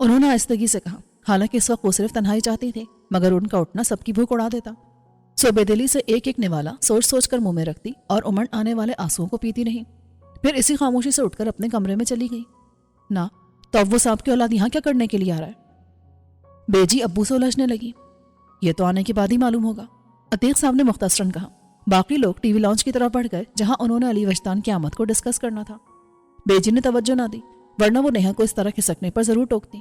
انہوں نے آہستگی سے کہا، حالانکہ اس وقت وہ صرف تنہائی چاہتی تھی، مگر ان کا اٹھنا سب کی بھوک اڑا دیتا۔ سو بے دلی سے ایک ایک نوالا سوچ سوچ کر منہ میں رکھتی اور امڑ آنے والے آنسوؤں کو پیتی نہیں، پھر اسی خاموشی سے اٹھ کر اپنے کمرے میں چلی گئی۔ نہ تو اب وہ سانپ کی اولاد یہاں کیا کرنے کے لیے آ رہا ہے؟ بیجی ابو سے الجھنے لگی۔ یہ تو آنے کے بعد ہی معلوم ہوگا، عتیق صاحب نے مختصراً کہا۔ باقی لوگ ٹی وی لانچ کی طرف بڑھ گئے جہاں انہوں نے علی وجدان کی آمد کو ڈسکس کرنا تھا۔ بیجی نے توجہ نہ دی، ورنہ وہ نیہا کو اس طرح کھسکنے پر ضرور ٹوکتی۔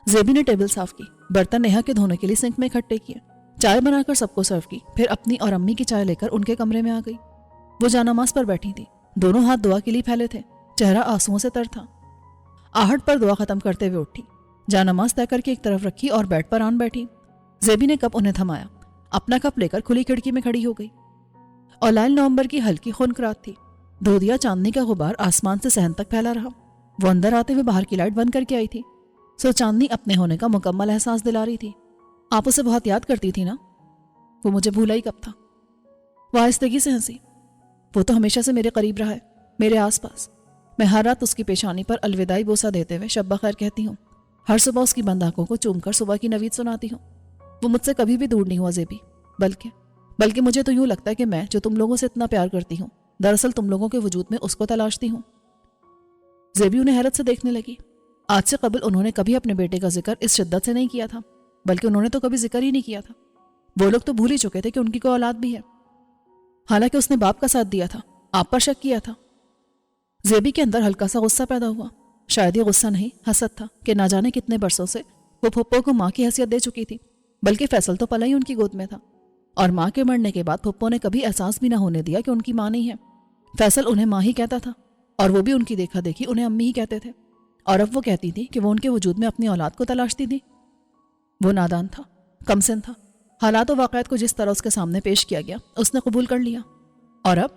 زیبی نے ٹیبل صاف کی، برتن نیہا کے دھونے کے لیے سنک میں اکٹھے کیے، چائے بنا کر سب کو سرو کی، پھر اپنی اور امی کی چائے لے کر ان کے کمرے میں آ گئی۔ وہ جانماز پر بیٹھی تھی، دونوں ہاتھ دعا کے لیے پھیلے تھے، چہرہ آنسوؤں سے تر تھا۔ آہٹ پر دعا ختم کرتے ہوئے اٹھی، جانماز طے کر کے ایک طرف رکھی اور بیڈ پر آن بیٹھی۔ زیبی نے کپ انہیں تھمایا، اپنا کپ لے کر کھلی کھڑکی میں کھڑی ہو گئی۔ اولائل نومبر کی ہلکی خنکرات تھی، دودیا چاندنی کا غبار آسمان سے صحن تک پھیلا رہا۔ وہ اندر آتے ہوئے باہر کی لائٹ بند کر کے آئی تھی، سو چاندنی اپنے ہونے کا مکمل احساس دلا رہی تھی۔ آپ اسے بہت یاد کرتی تھی نا؟ وہ مجھے بھولا ہی کب تھا؟ وہ آہستگی سے ہنسی۔ وہ تو ہمیشہ سے میرے قریب رہا ہے، میرے آس پاس۔ میں ہر رات اس کی پیشانی پر الوداعی بوسہ دیتے ہوئے شب بخیر کہتی ہوں، ہر صبح اس کی بند آنکھوں کو چوم کر صبح کی نوید سناتی ہوں۔ وہ مجھ سے کبھی بھی دور نہیں ہوا زیبی، بلکہ مجھے تو یوں لگتا ہے کہ میں جو تم لوگوں سے اتنا پیار کرتی ہوں، دراصل تم لوگوں کے وجود میں اس کو تلاشتی ہوں۔ زیبی انہیں حیرت سے دیکھنے لگی۔ آج سے قبل انہوں نے کبھی اپنے بیٹے کا ذکر اس شدت سے نہیں کیا تھا، بلکہ انہوں نے تو کبھی ذکر ہی نہیں کیا تھا۔ وہ لوگ تو بھول ہی چکے تھے کہ ان کی کوئی اولاد بھی ہے، حالانکہ اس نے باپ کا ساتھ دیا تھا، آپ پر شک کیا تھا۔ زیبی کے اندر ہلکا سا غصہ پیدا ہوا، شاید یہ غصہ نہیں حسد تھا کہ نہ جانے کتنے برسوں سے وہ پھپھو کو ماں کی حیثیت دے چکی تھی، بلکہ فیصل تو پلا ہی ان کی گود میں تھا، اور ماں کے مرنے کے بعد پھپھو نے کبھی احساس بھی نہ ہونے دیا کہ ان کی ماں نہیں ہے۔ فیصل انہیں ماں ہی کہتا تھا، اور وہ بھی ان کی دیکھا دیکھی انہیں امی ہی کہتے تھے، اور اب وہ کہتی تھی کہ وہ ان کے وجود میں اپنی اولاد کو تلاشتی تھی۔ وہ نادان تھا، کم سن تھا، حالات و واقعات کو جس طرح اس کے سامنے پیش کیا گیا اس نے قبول کر لیا۔ اور اب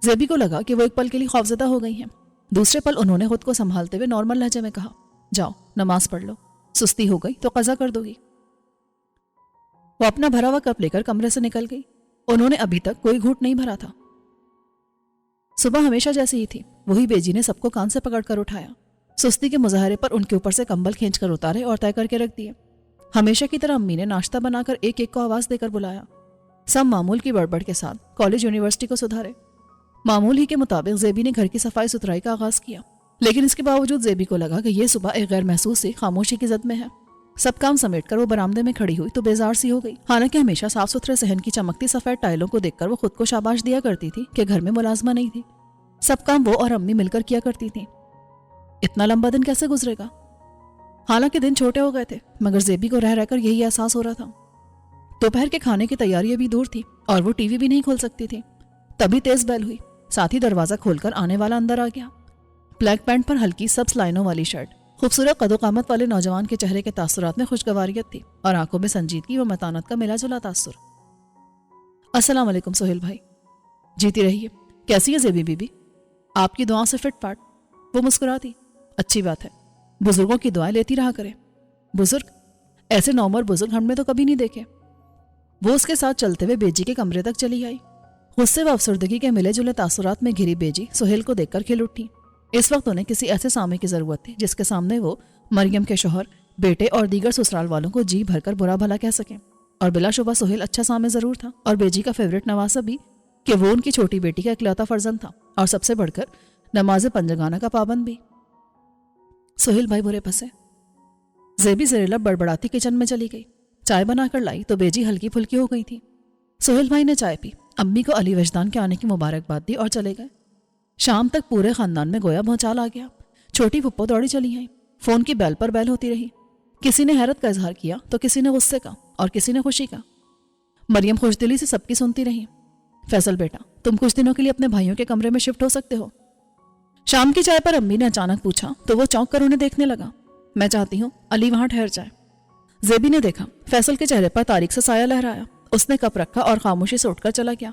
زیبی کو لگا کہ وہ ایک پل کے لیے خوفزدہ ہو گئی ہیں۔ دوسرے پل انہوں نے خود کو سنبھالتے ہوئے نارمل لہجے میں کہا، جاؤ نماز پڑھ لو، سستی ہو گئی تو قضا کر دو گی۔ وہ اپنا بھرا ہوا کپ لے کر کمرے سے نکل گئی۔ انہوں نے ابھی تک کوئی گھونٹ نہیں بھرا تھا۔ صبح ہمیشہ جیسی ہی تھی، وہی بیجی نے سب کو کان سے پکڑ کر اٹھایا، سستی کے مظاہرے پر ان کے اوپر سے کمبل کھینچ کر اتارے اور طے کر کے رکھ دیے۔ ہمیشہ کی طرح امی نے ناشتہ بنا کر ایک ایک کو آواز دے کر بلایا۔ سب معمول کی بڑبڑ کے ساتھ کالج یونیورسٹی کو سدھارے۔ معمول ہی کے مطابق زیبی نے گھر کی صفائی ستھرائی کا آغاز کیا، لیکن اس کے باوجود زیبی کو لگا کہ یہ صبح ایک غیر محسوس سی خاموشی کی زد میں ہے۔ سب کام سمیٹ کر وہ برآمدے میں کھڑی ہوئی تو بیزار سی ہو گئی، حالانکہ ہمیشہ صاف ستھرے صحن کی چمکتی سفید ٹائلوں کو دیکھ کر وہ خود کو شاباش دیا کرتی تھی کہ گھر میں ملازمہ نہیں تھی، سب کام وہ اور امی مل کر کیا کرتی تھیں۔ اتنا لمبا دن کیسے گزرے گا؟ حالانکہ دن چھوٹے ہو گئے تھے، مگر زیبی کو رہ رہ کر یہی احساس ہو رہا تھا۔ دوپہر کے کھانے کی تیاری ابھی دور تھی اور وہ ٹی وی بھی نہیں کھول سکتی تھی۔ تبھی تیز بیل ہوئی، ساتھ ہی دروازہ کھول کر آنے والا اندر آ گیا۔ بلیک پینٹ پر ہلکی سبز لائنوں والی شرٹ، خوبصورت قد و قامت والے نوجوان کے چہرے کے تاثرات میں خوشگواریت تھی اور آنکھوں میں سنجیدگی و متانت کا ملا جلا تاثر۔ السلام علیکم سہیل بھائی۔ جیتی رہیے، کیسی ہے زیبی بی بی؟ آپ کی دعاؤں سے فٹ پاٹ۔ وہ مسکراتی، اچھی بات ہے، بزرگوں کی دعائیں لیتی رہا کرے۔ بزرگ؟ ایسے نومر بزرگ ہم نے تو کبھی نہیں دیکھے۔ وہ اس کے ساتھ چلتے ہوئے بیجی کے کمرے تک چلی آئی۔ غصے و افسردگی کے ملے جلے تاثرات میں گھری بیجی سہیل کو دیکھ کر کھل اٹھی۔ اس وقت انہیں کسی ایسے سامنے کی ضرورت تھی جس کے سامنے وہ مریم کے شوہر، بیٹے اور دیگر سسرال والوں کو جی بھر کر برا بھلا کہہ سکیں۔ اور بلا شبہ سہیل اچھا سامنے ضرور تھا، اور بیجی کا فیورٹ نواسہ بھی کہ وہ ان کی چھوٹی بیٹی کا اکلوتا فرزند تھا، اور سب سے بڑھ کر نماز پنجگانہ کا پابند بھی۔ سہیل بھائی برے پھنسے۔ زیبی زریلا بڑبڑاتی کچن میں چلی گئی، چائے بنا کر لائی تو بیجی ہلکی پھلکی ہو گئی تھی۔ سہیل بھائی نے چائے پی، امی کو علی وجدان کے آنے کی مبارکباد دی اور چلے گئے۔ شام تک پورے خاندان میں گویا بھونچال آ گیا۔ چھوٹی پھپھو دوڑی چلی آئی، فون کی بیل پر بیل ہوتی رہی۔ کسی نے حیرت کا اظہار کیا تو کسی نے غصے کا اور کسی نے خوشی کا۔ مریم خوش دلی سے سب کی سنتی رہی۔ فیصل بیٹا، تم کچھ دنوں کے لیے اپنے بھائیوں کے کمرے میں شفٹ ہو سکتے ہو۔ شام کی چائے پر امی نے اچانک پوچھا تو وہ چونک کر انہیں دیکھنے لگا۔ میں چاہتی ہوں علی وہاں ٹھہر جائے۔ زیبی نے دیکھا، فیصل کے چہرے پر تاریک سے سایہ لہرایا۔ اس نے کپ رکھا اور خاموشی سے اٹھ کر چلا گیا۔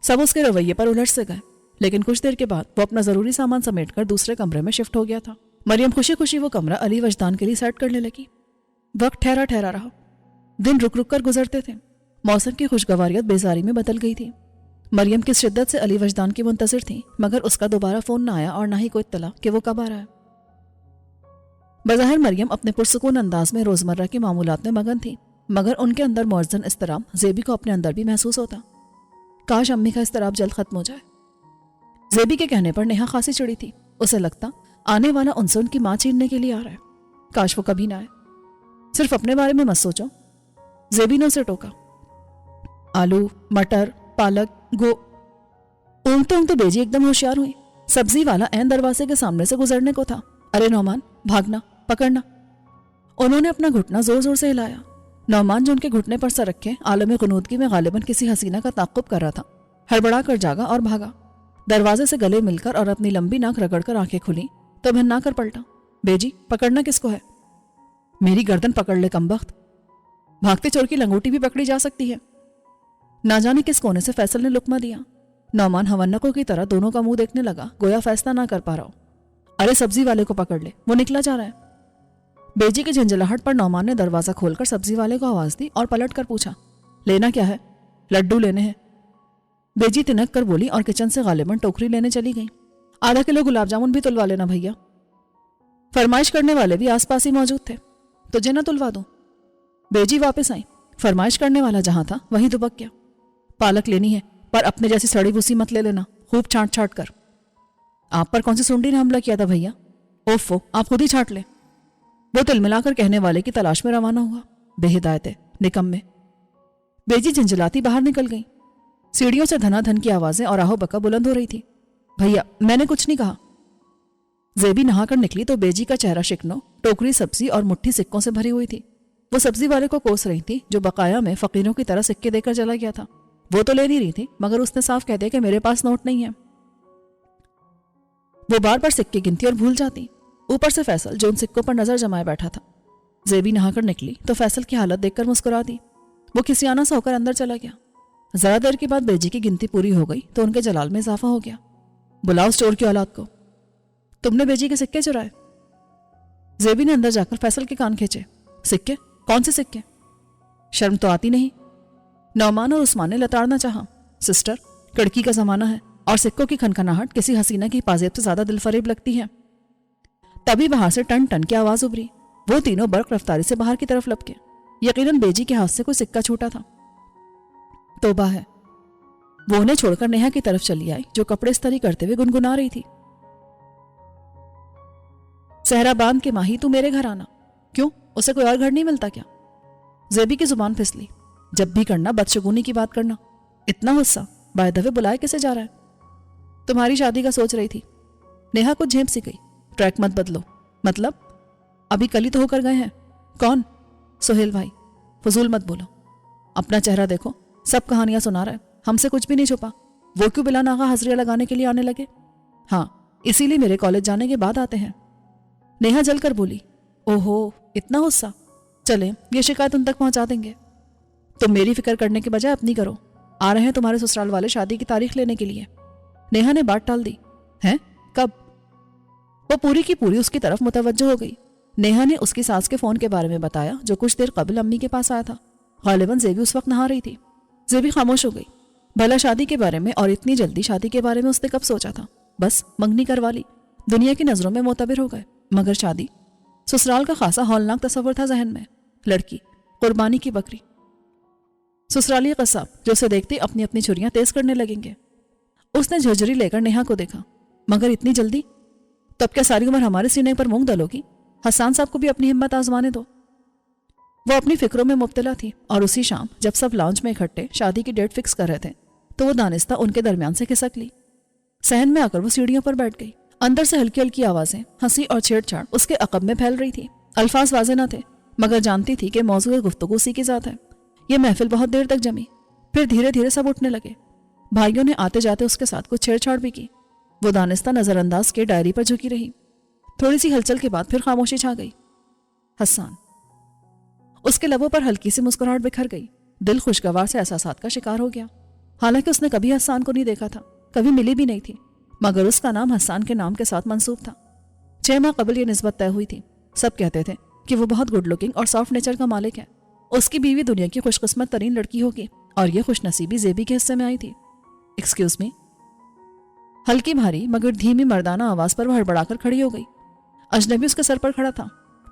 سب اس کے رویے پر الجھ سے گئے، لیکن کچھ دیر کے بعد وہ اپنا ضروری سامان سمیٹ کر دوسرے کمرے میں شفٹ ہو گیا تھا۔ مریم خوشی خوشی وہ کمرہ علی وجدان کے لیے سیٹ کرنے لگی۔ وقت ٹھہرا ٹھہرا رہا، دن رک رک کر گزرتے تھے۔ موسم کی خوشگواریت بیزاری میں بدل گئی تھی۔ مریم کس شدت سے علی وجدان کی منتظر تھی، مگر اس کا دوبارہ فون نہ آیا اور نہ ہی کوئی اطلاع کہ وہ کب آ رہا ہے۔ بظاہر مریم اپنے پرسکون انداز میں روزمرہ کے معمولات میں مگن تھی، مگر ان کے اندر معزن اضطراب زیبی کو اپنے اندر بھی محسوس ہوتا۔ کاش امی کا اضطراب جلد ختم ہو جائے۔ زیبی کے کہنے پر نیہا خاصی چڑی تھی، اسے لگتا آنے والا ان سے ان کی ماں چھیننے کے لیے آ رہا ہے، کاش وہ کبھی نہ آئے۔ صرف اپنے بارے میں مت سوچو، زیبی نے اسے ٹوکا۔ آلو، مٹر، پالک، اونگتے اونگتے بیجی ایک دم ہوشیار ہوئی۔ سبزی والا عین دروازے کے سامنے سے گزرنے کو تھا۔ ارے نعمان، بھاگنا، پکڑنا۔ انہوں نے اپنا گھٹنا زور زور سے ہلایا۔ نعمان جو ان کے گھٹنے پر سر رکھے عالم غنودگی میں غالباً کسی حسینہ کا تعقب کر رہا تھا، ہڑبڑا کر جاگا اور بھاگا۔ دروازے سے گلے مل کر اور اپنی لمبی ناک رگڑ کر آنکھیں کھلی تو بھنا کر پلٹا۔ بیجی، پکڑنا کس کو ہے؟ میری گردن پکڑ لے کمبخت، بھاگتے چور کی لنگوٹی بھی پکڑی جا سکتی ہے۔ نہ جانے کس کونے سے فیصل نے لقمہ دیا۔ نعمان ہونکوں کی طرح دونوں کا منہ دیکھنے لگا، گویا فیصلہ نہ کر پا رہا ہو۔ ارے سبزی والے کو پکڑ لے، وہ نکلا جا رہا ہے۔ بیجی کی جھنجھلاہٹ پر نعمان نے دروازہ کھول کر سبزی والے کو آواز دی اور پلٹ کر پوچھا، لینا کیا ہے؟ لڈو لینے ہیں۔ بیجی تنک کر بولی اور کچن سے غالباً ٹوکری لینے چلی گئی۔ آدھا کلو گلاب جامن بھی تلوا لینا بھیا۔ فرمائش کرنے والے بھی آس پاس ہی موجود تھے، تجھے نہ تلوا دوں؟ بیجی واپس آئی۔ فرمائش کرنے والا جہاں تھا وہیں دبک گیا۔ پالک لینی ہے، پر اپنے جیسی سڑی بھوسی مت لے لینا، خوب چھانٹ چھانٹ کر۔ آپ پر کون سی سونڈی نے حملہ کیا تھا بھیا؟ اوفو، آپ خود ہی چھانٹ لیں۔ وہ تل ملا کر کہنے والے کی تلاش میں روانہ ہوا۔ بے ہدایت نکمے۔ بیجی جھنجھلاتی باہر نکل گئی۔ سیڑھیوں سے دھنا دھن کی آوازیں اور آہو بکا بلند ہو رہی تھی۔ بھیا، میں نے کچھ نہیں کہا۔ زیبی نہا کر نکلی تو بیجی کا چہرہ شکنو، ٹوکری سبزی اور مٹھی سکوں سے بھری ہوئی تھی۔ وہ سبزی والے کو کوس رہی تھی جو بقایا میں فقیروں کی طرح سکے دے کر چلا گیا تھا۔ وہ تو لے نہیں رہی تھی، مگر اس نے صاف کہہ دیا کہ میرے پاس نوٹ نہیں ہے۔ وہ بار بار سکے گنتی اور بھول جاتی، اوپر سے فیصل جو ان سکوں پر نظر جمائے بیٹھا تھا۔ زیبی نہا کر نکلی تو فیصل کی حالت دیکھ کر مسکرا دی۔ وہ کسیانہ سا ہو کر اندر چلا گیا۔ ذرا دیر کے بعد بیجی کی گنتی پوری ہو گئی تو ان کے جلال میں اضافہ ہو گیا۔ بلاؤ اس چور کی اولاد کو، تم نے بیجی کے سکے چرائے؟ زیبی نے اندر جا کر فیصل کے کان کھینچے۔ سکے؟ کون سے سکے؟ شرم تو آتی نہیں؟ نعمان اور عثمان نے لتاڑنا چاہا۔ سسٹر، کڑکی کا زمانہ ہے اور سکوں کی کھنکھناہٹ کسی حسینہ کی پازیب سے زیادہ دل فریب لگتی ہے۔ تبھی باہر سے ٹن ٹن کی آواز ابری۔ وہ تینوں برق رفتاری سے باہر کی طرف لپکے۔ یقیناً بیجی کے ہاتھ سے کوئی سکہ چھوٹا تھا۔ توبہ ہے۔ وہ انہیں چھوڑ کر نیہا کی طرف چلی آئی جو کپڑے استری کرتے ہوئے گنگنا رہی تھی۔ صحرا باندھ کے ماہی، تو میرے گھر آنا۔ کیوں، اسے کوئی اور گھر نہیں ملتا کیا؟ زیبی کی زبان پھسلی۔ جب بھی کرنا بدشگونی کی بات کرنا، اتنا غصہ؟ بائے دفعے بلائے کیسے جا رہا ہے؟ تمہاری شادی کا سوچ رہی تھی۔ نیہا کچھ جھیپ سی گئی۔ ٹریک مت بدلو۔ مطلب؟ ابھی کل ہی تو ہو کر گئے ہیں۔ کون؟ سہیل بھائی۔ فضول مت بولو، اپنا چہرہ دیکھو، سب کہانیاں سنا رہا ہے، ہم سے کچھ بھی نہیں چھپا۔ وہ کیوں بلا ناغہ حضریہ لگانے کے لیے آنے لگے؟ ہاں، اسی لیے میرے کالج جانے کے بعد آتے ہیں۔ نیہا جل کر بولی۔ اوہو، اتنا غصہ؟ چلیں، یہ شکایت ان تک پہنچا دیں گے۔ تم میری فکر کرنے کے بجائے اپنی کرو۔ آ رہے ہیں تمہارے سسرال والے شادی کی تاریخ لینے کے لیے۔ نیہا نے بات ٹال دی۔ ہیں؟ کب؟ وہ پوری کی پوری اس کی طرف متوجہ ہو گئی۔ نیہا نے اس کی ساس کے فون کے بارے میں بتایا جو کچھ دیر قبل امی کے پاس آیا تھا۔ غالباً زیبی اس وقت نہا رہی تھی۔ زیبی خاموش ہو گئی۔ بھلا شادی کے بارے میں اور اتنی جلدی شادی کے بارے میں اس نے کب سوچا تھا؟ بس منگنی کروا لی، دنیا کی نظروں میں معتبر ہو گئے، مگر شادی؟ سسرال کا خاصا ہولناک تصور تھا ذہن میں۔ لڑکی، قربانی کی بکری، سسرالی قصاب جو اسے دیکھتے اپنی اپنی چھریاں تیز کرنے لگیں گے۔ اس نے جھرجھری لے کر نیہا کو دیکھا۔ مگر اتنی جلدی؟ تب کیا ساری عمر ہمارے سینے پر مونگ ڈالو گی؟ حسان صاحب کو بھی اپنی ہمت آزمانے دو۔ وہ اپنی فکروں میں مبتلا تھی اور اسی شام جب سب لاؤنج میں اکٹھے شادی کی ڈیٹ فکس کر رہے تھے تو وہ دانستہ ان کے درمیان سے کھسک لی۔ صحن میں آ کر وہ سیڑھیوں پر بیٹھ گئی۔ اندر سے ہلکی ہلکی آوازیں، ہنسی اور چھیڑ چھاڑ اس کے عقب میں پھیل رہی تھی۔ الفاظ واضح نہ تھے، مگر جانتی تھی کہ موضوع گفتگو اسی کی ذات ہے۔ یہ محفل بہت دیر تک جمی، پھر دھیرے دھیرے سب اٹھنے لگے۔ بھائیوں نے آتے جاتے اس کے ساتھ کچھ چھیڑ چھاڑ بھی کی۔ وہ دانستہ نظر انداز کے ڈائری پر جھکی رہی۔ تھوڑی سی ہلچل کے بعد پھر خاموشی چھا گئی۔ حسان۔ اس کے لبوں پر ہلکی سی مسکراہٹ بکھر گئی۔ دل خوشگوار سے احساسات کا شکار ہو گیا۔ حالانکہ اس نے کبھی حسان کو نہیں دیکھا تھا، کبھی ملی بھی نہیں تھی، مگر اس کا نام حسان کے نام کے ساتھ منسوب تھا۔ 6 ماہ قبل یہ نسبت طے ہوئی تھی۔ سب کہتے تھے کہ وہ بہت گڈ لکنگ اور سافٹ نیچر کا مالک ہے۔ اس کی بیوی دنیا کی خوش قسمت ترین لڑکی ہوگی، اور یہ خوش نصیبی زیبی کے حصے میں آئی تھی۔ Excuse me. ہلکی بھاری مگر دھیمی مردانہ آواز پر وہ ہڑبڑا کر کھڑی ہو گئی۔ اجنبی اس کے سر پر کھڑا تھا۔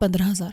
15,000।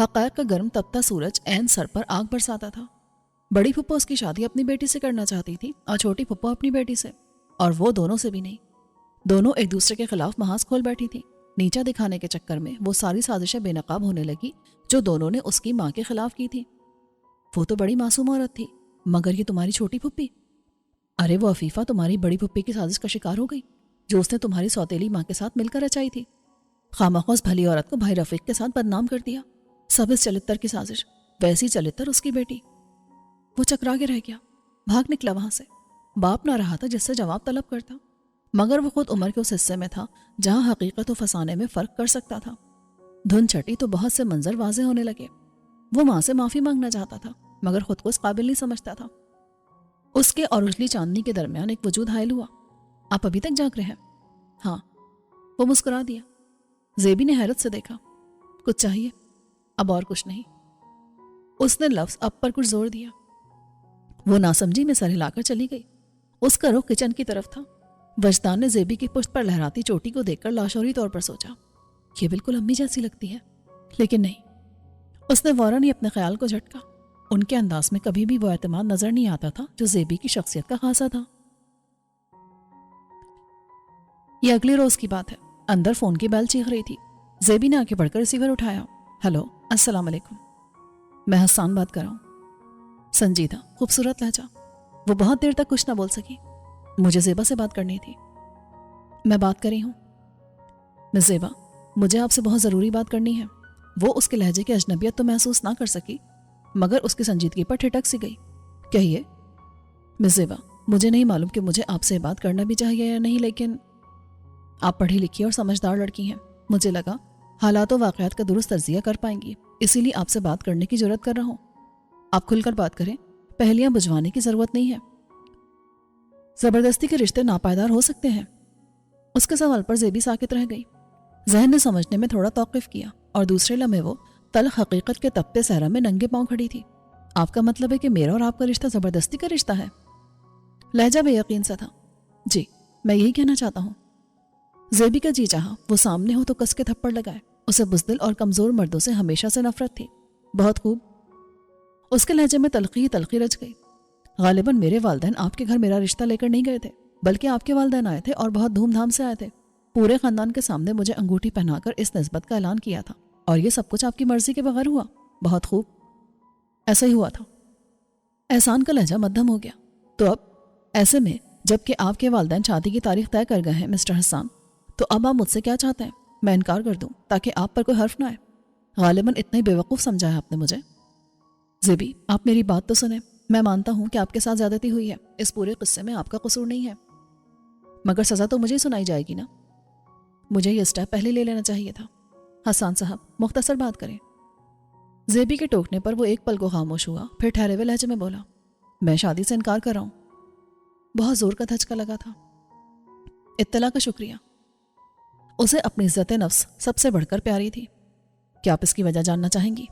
حقائق کا گرم تپتا سورج عین سر پر آگ برساتا تھا۔ بڑی پھپھو اس کی شادی اپنی بیٹی سے کرنا چاہتی تھی اور چھوٹی پھپھو اپنی بیٹی سے، اور وہ دونوں سے بھی نہیں۔ دونوں ایک دوسرے کے خلاف محاذ کھول بیٹھی تھی۔ نیچا دکھانے کے چکر میں وہ ساری سازشیں بے نقاب ہونے لگی جو دونوں نے اس کی ماں کے خلاف کی تھی۔ وہ تو بڑی معصوم عورت تھی، مگر یہ تمہاری چھوٹی پھپھی؟ ارے وہ عفیفہ تمہاری بڑی پھپھی کی سازش کا شکار ہو گئی جو اس نے تمہاری سوتیلی ماں کے ساتھ مل کر رچائی تھی۔ خامخواہ اس بھلی عورت کو بھائی رفیق کے ساتھ بدنام کر دیا۔ سب اس چلتر کی سازش، ویسی چلتر اس کی بیٹی۔ وہ چکرا کے رہ گیا، بھاگ نکلا وہاں سے۔ باپ نہ رہا تھا جس سے جواب طلب کرتا، مگر وہ خود عمر کے اس حصے میں تھا جہاں حقیقت و فسانے میں فرق کر سکتا تھا۔ دھن چھٹی تو بہت سے منظر واضح ہونے لگے۔ وہ ماں سے معافی مانگنا چاہتا تھا مگر خود کو اس قابل نہیں سمجھتا تھا۔ اس کے اور اجلی چاندنی کے درمیان ایک وجود حائل ہوا۔ آپ ابھی تک جاگ رہے ہیں؟ ہاں۔ وہ مسکرا دیا۔ زیبی نے حیرت سے دیکھا۔ کچھ چاہیے؟ اب اور کچھ نہیں۔ اس نے لفظ اب پر کچھ زور دیا۔ وہ ناسمجھی میں سر ہلا کر چلی گئی۔ اس کا رخ کچن کی طرف تھا۔ وجدان نے زیبی کی پشت پر لہراتی چوٹی کو دیکھ کر لاشعوری طور پر سوچا، یہ بالکل امی جیسی لگتی ہے، لیکن نہیں۔ اس نے فوراً ہی اپنے خیال کو جھٹکا۔ ان کے انداز میں کبھی بھی وہ اعتماد نظر نہیں آتا تھا جو زیبی کی شخصیت کا خاصا تھا۔ یہ اگلے روز کی بات ہے۔ اندر فون کی بیل چیخ رہی تھی۔ زیبی نے آگے بڑھ کر ریسیور اٹھایا۔ ہلو، السلام علیکم، میں حسان بات کر رہا ہوں۔ سنجیدہ، خوبصورت لہجہ۔ وہ بہت دیر تک کچھ نہ بول سکی۔ مجھے زیبا سے بات کرنی تھی۔ میں بات کر رہی ہوں۔ میں زیبا، مجھے آپ سے بہت ضروری بات کرنی ہے۔ وہ اس کے لہجے کی اجنبیت تو محسوس نہ کر سکی مگر اس کی سنجیدگی پر ٹھٹک سی گئی۔ کہیے۔ مس زیبا، مجھے نہیں معلوم کہ مجھے آپ سے بات کرنا بھی چاہیے یا نہیں، لیکن آپ پڑھی لکھی اور سمجھدار لڑکی ہیں۔ مجھے لگا حالات و واقعات کا درست تجزیہ کر پائیں گی، اسی لیے آپ سے بات کرنے کی جرات کر رہا ہوں۔ آپ کھل کر بات کریں، پہلیاں بجھوانے کی ضرورت نہیں ہے۔ زبردستی کے رشتے ناپائیدار ہو سکتے ہیں۔ اس کے سوال پر زیبی ساکت رہ گئی۔ ذہن نے سمجھنے میں تھوڑا توقف کیا اور دوسرے لمحے وہ تلخ حقیقت کے تپتے صحرا میں ننگے پاؤں کھڑی تھی۔ آپ کا مطلب ہے کہ میرا اور آپ کا رشتہ زبردستی کا رشتہ ہے؟ لہجہ بے یقین سا تھا۔ جی، میں یہی کہنا چاہتا ہوں۔ زیبی کا جی چاہا وہ سامنے ہو تو کس کے تھپڑ لگائے۔ اسے بزدل اور کمزور مردوں سے ہمیشہ سے نفرت تھی۔ بہت خوب۔ اس کے لہجے میں تلخی تلخی رچ گئی۔ غالباً میرے والدین آپ کے گھر میرا رشتہ لے کر نہیں گئے تھے، بلکہ آپ کے والدین آئے تھے اور بہت دھوم دھام سے آئے تھے۔ پورے خاندان کے سامنے مجھے انگوٹھی پہنا کر اس نسبت کا اعلان کیا تھا، اور یہ سب کچھ آپ کی مرضی کے بغیر ہوا۔ بہت خوب، ایسا ہی ہوا تھا۔ احسان کا لہجہ مدھم ہو گیا۔ تو اب ایسے میں جب کہ آپ کے والدین شادی کی تاریخ طے کر گئے ہیں مسٹر حسان، تو اب آپ مجھ سے کیا چاہتے ہیں؟ میں انکار کر دوں تاکہ آپ پر کوئی حرف نہ آئے؟ غالباً اتنا ہی بیوقوف سمجھا ہے آپ نے مجھے۔ زیبی، آپ میری بات تو سنیں۔ میں مانتا ہوں کہ آپ کے ساتھ زیادتی ہوئی ہے، اس پورے قصے میں آپ کا قصور نہیں ہے، مگر سزا تو مجھے سنائی جائے گی نا۔ مجھے یہ اسٹیپ پہلے لے لینا چاہیے تھا۔ حسان صاحب، مختصر بات کریں۔ زیبی کے ٹوکنے پر وہ ایک پل کو خاموش ہوا، پھر ٹھہرے ہوئے لہجے میں بولا، میں شادی سے انکار کر رہا ہوں۔ بہت زور کا دھچکا لگا تھا۔ اطلاع کا شکریہ۔ اسے اپنی عزت نفس سب سے بڑھ کر پیاری تھی۔ کیا آپ اس کی وجہ جاننا چاہیں گی؟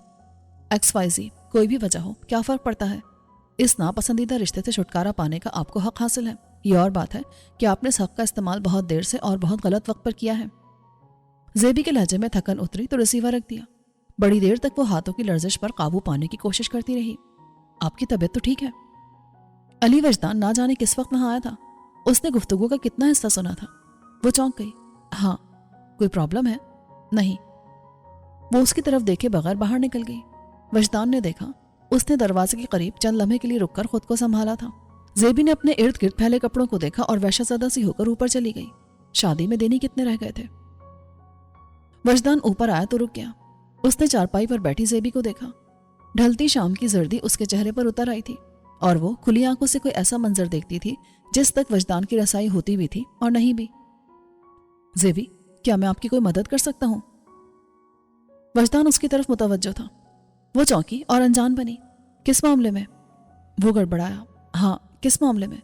XYZ، کوئی بھی وجہ ہو، کیا فرق پڑتا ہے؟ اس ناپسندیدہ رشتے سے چھٹکارا پانے کا آپ کو حق حاصل ہے۔ یہ اور بات ہے کہ آپ نے اس حق کا استعمال بہت دیر سے اور بہت غلط وقت پر کیا ہے۔ زیبی کے لہجے میں تھکن اتری تو ریسیور رکھ دیا۔ بڑی دیر تک وہ ہاتھوں کی لرزش پر قابو پانے کی کوشش کرتی رہی۔ آپ کی طبیعت تو ٹھیک ہے؟ علی وجدان نہ جانے کس وقت وہاں آیا تھا۔ اس نے گفتگو کا کتنا حصہ سنا تھا؟ وہ چونک گئی۔ ہاں۔ کوئی پرابلم ہے؟ نہیں۔ وہ اس کی طرف دیکھے بغیر باہر نکل گئی۔ وجدان نے دیکھا اس نے دروازے کے قریب چند لمحے کے لیے رک کر خود کو سنبھالا تھا۔ زیبی نے اپنے ارد گرد پھیلے کپڑوں کو دیکھا اور وحشت زدہ سی ہو کر اوپر چلی گئی۔ شادی میں دن ہی کتنے رہ گئے تھے؟ وجدان اوپر آیا تو رک گیا۔ اس نے چارپائی پر بیٹھی زیبی کو دیکھا۔ ڈھلتی شام کی زردی اس کے چہرے پر اتر آئی تھی اور وہ کھلی آنکھوں سے کوئی ایسا منظر دیکھتی تھی جس تک وجدان کی رسائی ہوتی بھی تھی اور نہیں بھی۔ زیبی، کیا میں آپ کی کوئی مدد کر سکتا ہوں؟ وجدان اس کی طرف متوجہ تھا۔ وہ چونکی اور انجان بنی۔ کس معاملے میں؟ وہ گڑبڑایا۔ ہاں، کس معاملے میں؟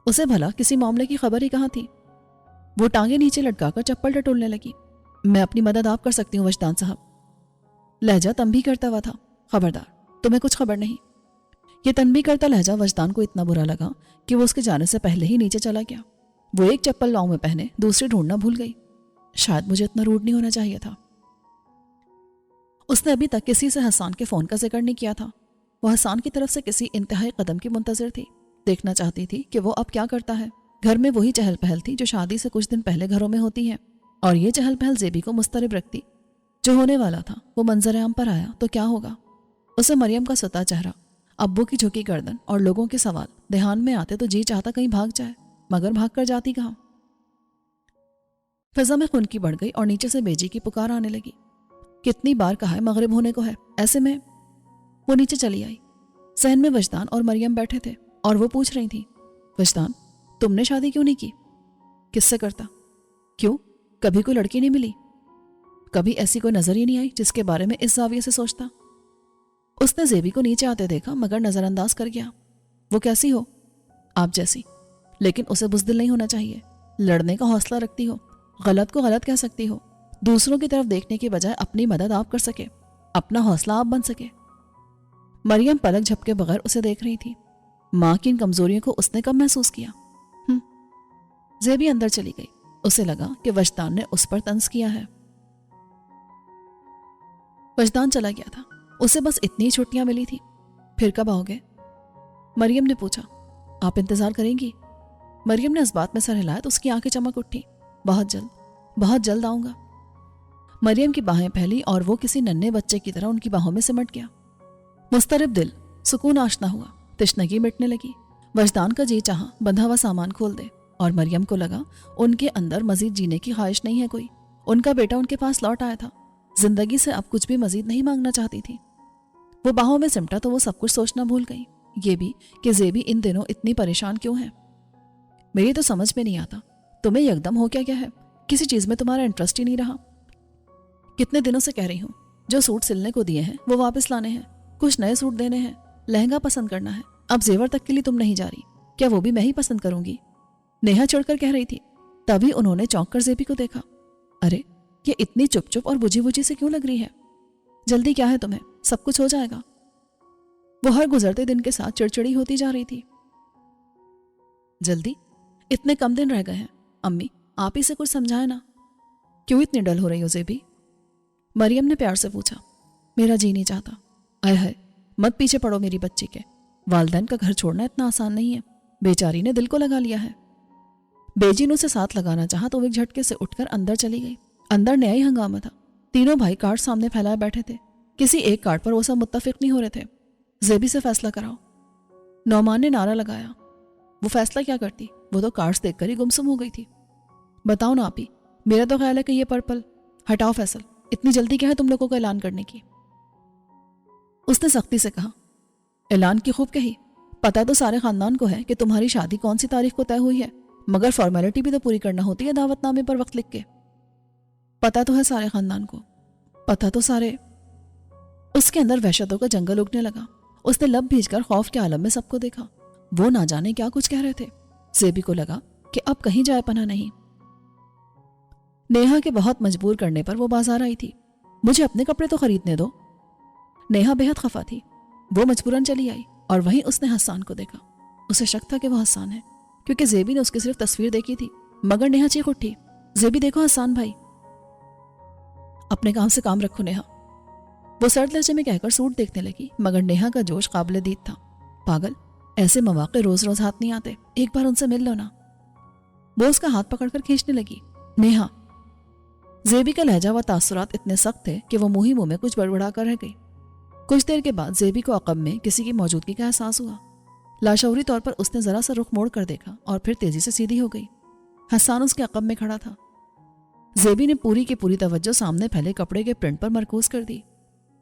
اسے بھلا کسی معاملے کی خبر ہی کہاں تھی؟ وہ ٹانگیں نیچے لٹکا کر چپل ٹٹولنے لگی۔ میں اپنی مدد آپ کر سکتی ہوں وجدان صاحب۔ لہجہ تنبیہ کرتا ہوا تھا۔ خبردار، تمہیں کچھ خبر نہیں۔ یہ تنبیہ کرتا لہجہ وجدان کو اتنا برا لگا کہ وہ اس کے جانے سے پہلے ہی نیچے چلا گیا۔ وہ ایک چپل لاؤں میں پہنے دوسری ڈھونڈنا بھول گئی۔ شاید مجھے اتنا روڈ نہیں ہونا چاہیے تھا۔ اس نے ابھی تک کسی سے حسان کے فون کا ذکر نہیں کیا تھا۔ وہ حسان کی طرف سے کسی انتہائی قدم کی منتظر تھی، دیکھنا چاہتی تھی کہ وہ اب کیا کرتا ہے۔ گھر میں وہی چہل پہل تھی جو شادی سے کچھ دن پہلے گھروں میں ہوتی ہے، اور یہ چہل پہل زیبی کو مضطرب رکھتی۔ جو ہونے والا تھا وہ منظر عام پر آیا تو کیا ہوگا؟ اسے مریم کا ستا چہرہ، ابو کی جھکی گردن اور لوگوں کے سوال دھیان میں آتے تو جی چاہتا کہیں بھاگ جائے، مگر بھاگ کر جاتی کہاں؟ فضا میں خون کی بڑھ گئی اور نیچے سے بیجی کی پکار آنے لگی۔ کتنی بار کہا ہے مغرب ہونے کو ہے، ایسے میں وہ نیچے چلی آئی۔ صحن میں وجدان اور مریم بیٹھے تھے اور وہ پوچھ رہی تھی، وجدان تم نے شادی کیوں نہیں کی؟ کس سے کرتا؟ کیوں کبھی کوئی لڑکی نہیں ملی؟ کبھی ایسی کوئی نظر ہی نہیں آئی جس کے بارے میں اس زاویے سے سوچتا؟ اس نے زیبی کو نیچے آتے دیکھا مگر نظر انداز کر گیا۔ وہ کیسی ہو؟ آپ جیسی، لیکن اسے بزدل نہیں ہونا چاہیے، لڑنے کا حوصلہ رکھتی ہو، غلط کو غلط کہہ سکتی ہو، دوسروں کی طرف دیکھنے کی بجائے اپنی مدد آپ کر سکے، اپنا حوصلہ آپ بن سکے۔ مریم پلک جھپکے بغیر اسے دیکھ رہی تھی۔ ماں کی ان کمزوریوں کو اس نے کب محسوس کیا؟ زیبی اندر چلی گئی۔ اسے لگا کہ وجدان نے اس پر طنز کیا ہے۔ وجدان چلا گیا تھا، اسے بس اتنی چھٹیاں ملی تھی۔ پھر کب آؤ گے؟ مریم نے پوچھا۔ آپ انتظار کریں گی؟ مریم نے اس بات میں سر ہلایا تو اس کی آنکھیں چمک اٹھی۔ بہت جلد آؤں گا۔ مریم کی باہیں پھیلی اور وہ کسی ننھے بچے کی طرح ان کی باہوں میں سمٹ گیا۔ مضطرب دل، سکون آشنا ہوا، تشنگی مٹنے لگی۔ وجدان کا جی چاہا بندھا ہوا سامان کھول دے، اور مریم کو لگا ان کے اندر مزید جینے کی خواہش نہیں ہے کوئی۔ ان کا بیٹا ان کے پاس لوٹ آیا تھا، زندگی سے اب کچھ بھی مزید نہیں مانگنا چاہتی تھی۔ وہ باہوں میں سمٹا تو وہ سب کچھ سوچنا بھول گئی، یہ بھی کہ زیبی ان دنوں اتنی پریشان کیوں ہے۔ میری تو سمجھ میں نہیں آتا، تمہیں یکدم ہو کیا ہے؟ کسی چیز میں تمہارا انٹرسٹ ہی نہیں رہا۔ کتنے دنوں سے کہہ رہی ہوں، جو سوٹ سلنے کو دیے ہیں وہ واپس لانے ہیں، کچھ نئے سوٹ دینے ہیں، لہنگا پسند کرنا ہے۔ اب زیور تک کے لیے تم نہیں جا رہی، کیا وہ بھی میں ہی پسند کروں گی؟ نیہا چڑھ کر کہہ رہی تھی۔ تبھی انہوں نے چونک کر زیبی کو دیکھا۔ ارے یہ اتنی چپ چپ اور بجھی بجھی سے کیوں لگ رہی ہے؟ جلدی کیا ہے تمہیں؟ سب کچھ ہو جائے گا۔ وہ ہر گزرتے دن کے ساتھ چڑچڑی ہوتی جا رہی تھی۔ جلدی؟ اتنے کم دن رہ گئے ہیں، امی آپ ہی سے کچھ سمجھائے نا۔ کیوں اتنی ڈل ہو رہی ہو زیبی؟ مریم نے پیار سے پوچھا۔ میرا جی نہیں چاہتا۔ آئے ہائے، مت پیچھے پڑو میری بچی کے، والدین کا گھر چھوڑنا اتنا آسان نہیں ہے، بیچاری نے دل کو لگا لیا ہے۔ بیجی نے اسے ساتھ لگانا چاہا تو وہ ایک جھٹکے سے اٹھ کر اندر چلی گئی۔ اندر نیا ہی ہنگامہ تھا، تینوں بھائی کارڈ سامنے پھیلائے بیٹھے تھے، کسی ایک کارڈ پر وہ سب متفق نہیں ہو رہے تھے۔ زیبی سے فیصلہ کراؤ، نعمان نے نعرہ لگایا۔ وہ فیصلہ کیا کرتی، وہ تو کارڈز دیکھ کر ہی گمسم ہو گئی تھی۔ بتاؤ نا آپی، میرا تو خیال ہے کہ یہ پرپل۔ ہٹاؤ فیصل، اتنی جلدی کیا ہے تم لوگوں کو اعلان کرنے کی؟ اس نے سختی سے کہا۔ اعلان کی خوب کہی، پتہ تو سارے خاندان کو ہے کہ تمہاری شادی کون سی تاریخ کو طے ہوئی ہے، مگر فارمیلٹی بھی تو پوری کرنا ہوتی ہے دعوت نامے پر وقت لکھ کے۔ پتہ تو ہے سارے خاندان کو، پتہ تو سارے۔ اس کے اندر وحشتوں کا جنگل اگنے لگا۔ اس نے لب بھیج کر خوف کے عالم میں سب کو دیکھا، وہ نہ جانے کیا کچھ کہہ رہے تھے۔ زیبی کو لگا کہ اب کہیں جائے پناہ نہیں۔ نیہا کے بہت مجبور کرنے پر وہ بازار آئی تھی۔ مجھے اپنے کپڑے تو خریدنے دو۔ نیہا بہت خفا تھی، وہ مجبوراً چلی آئی، اور وہیں اس نے حسان کو دیکھا۔ اسے شک تھا کہ وہ حسان ہے، کیونکہ زیبی نے اس کی صرف تصویر دیکھی تھی، مگر نیہا چیخ اٹھی، زیبی دیکھو حسان بھائی۔ اپنے کام سے کام رکھو نیہا، وہ سرد لہجے میں کہہ کر سوٹ دیکھنے لگی، مگر نیہا کا جوش قابل دید تھا۔ پاگل، ایسے مواقع روز روز ہاتھ نہیں آتے، ایک بار ان سے مل لو نا۔ وہ اس کا ہاتھ پکڑ کر کھینچنے لگی۔ نیہا۔ زیبی کا لہجہ و تاثرات اتنے سخت تھے کہ وہ منہ ہی منہ میں کچھ بڑبڑا کر رہ گئی۔ کچھ دیر کے بعد زیبی کو عقب میں کسی کی موجودگی کا احساس ہوا۔ لاشعوری طور پر اس نے ذرا سا رخ موڑ کر دیکھا اور پھر تیزی سے سیدھی ہو گئی۔ حسان اس کے عقب میں کھڑا تھا۔ زیبی نے پوری کی پوری توجہ سامنے پھیلے کپڑے کے پرنٹ پر مرکوز کر دی۔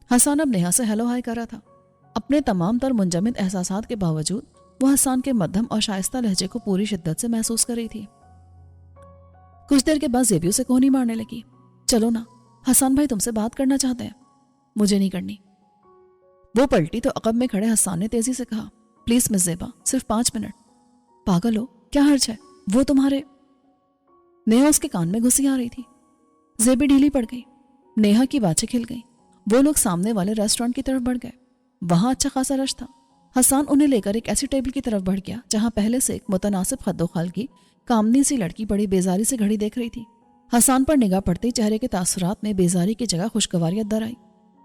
حسان اب نیہا سے ہیلو ہائی کر رہا تھا۔ اپنے تمام تر منجمد احساسات کے باوجود وہ حسان کے مدھم اور شائستہ لہجے کو پوری شدت سے محسوس کر رہی تھی۔ کچھ دیر کے بعد زیبی اسے کونی مارنے لگی۔ چلو نا، حسان بھائی تم سے بات کرنا چاہتے ہیں۔ مجھے نہیں کرنی۔ وہ پلٹی تو عقب میں کھڑے حسان نے تیزی سے کہا، پلیز مس زیبا، صرف 5 منٹ۔ پاگل ہو، کیا حرج ہے، وہ تمہارے۔ نیہا اس کے کان میں گھسی آ رہی تھی۔ زیبی ڈھیلی پڑ گئی۔ نیہا کی باتیں کھل گئیں۔ وہ لوگ سامنے والے ریسٹورانٹ کی طرف بڑھ گئے۔ وہاں اچھا خاصا رش تھا۔ حسان انہیں لے کر ایک ایسی ٹیبل کی طرف بڑھ گیا جہاں پہلے سے ایک متناسب خد و خال کی کامنی سی لڑکی بڑی بیزاری سے گھڑی دیکھ رہی تھی۔ حسان پر نگاہ پڑتے چہرے کے تاثرات میں بیزاری کی جگہ خوشگواریت در آئی۔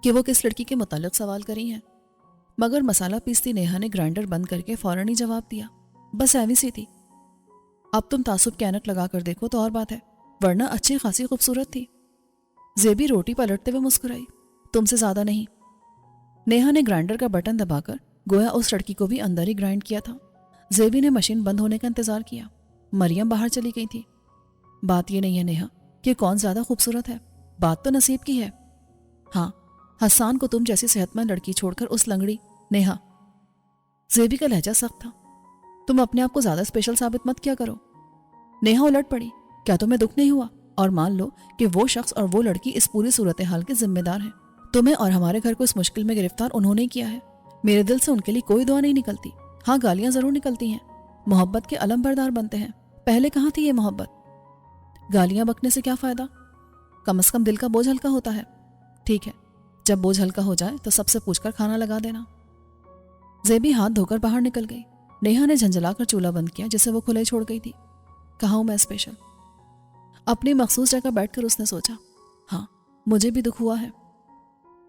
کہ وہ کس لڑکی کے متعلق سوال کری ہیں، مگر مسالہ پیستی نیہا نے گرائنڈر بند کر کے فوراً ہی جواب دیا، بس ایوی سی تھی۔ اب تم تعصب کی اینک لگا کر دیکھو تو اور بات ہے، ورنہ اچھی خاصی خوبصورت تھی۔ زیبی روٹی پلٹتے ہوئے مسکرائی، تم سے زیادہ نہیں۔ نیہا نے گرائنڈر کا بٹن دبا کر گویا اس لڑکی کو بھی اندر ہی گرائنڈ کیا تھا۔ زیبی نے مشین بند ہونے کا انتظار کیا۔ مریم باہر چلی گئی تھی۔ بات یہ نہیں ہے نیہا کہ کون زیادہ خوبصورت ہے، بات تو نصیب کی ہے۔ ہاں، حسان کو تم جیسی صحت مند لڑکی چھوڑ کر اس لنگڑی نیہا۔ زیبی کا لہجہ سخت تھا۔ تم اپنے آپ کو زیادہ اسپیشل ثابت مت کیا کرو۔ نیہا الٹ پڑی، کیا تمہیں دکھ نہیں ہوا؟ اور مان لو کہ وہ شخص اور وہ لڑکی اس پوری صورتحال کے ذمہ دار ہیں۔ تمہیں اور ہمارے گھر کو اس مشکل میں گرفتار انہوں نے کیا ہے۔ میرے دل سے ان کے لیے کوئی دعا نہیں نکلتی، ہاں گالیاں ضرور نکلتی ہیں۔ محبت کے علم بردار بنتے ہیں، پہلے کہاں تھی یہ محبت؟ گالیاں بکنے سے کیا فائدہ؟ کم از کم دل کا بوجھ ہلکا ہوتا ہے۔ ٹھیک ہے، جب بوجھ ہلکا ہو جائے تو سب سے پوچھ کر کھانا لگا دینا۔ زیبی ہاتھ دھو کر باہر نکل گئی۔ نیہا نے جھنجھلا کر چولہا بند کیا جسے وہ کھلے چھوڑ گئی تھی۔ کہاں ہوں میں اسپیشل؟ اپنی مخصوص جگہ بیٹھ کر اس نے سوچا، ہاں مجھے بھی دکھ ہوا ہے۔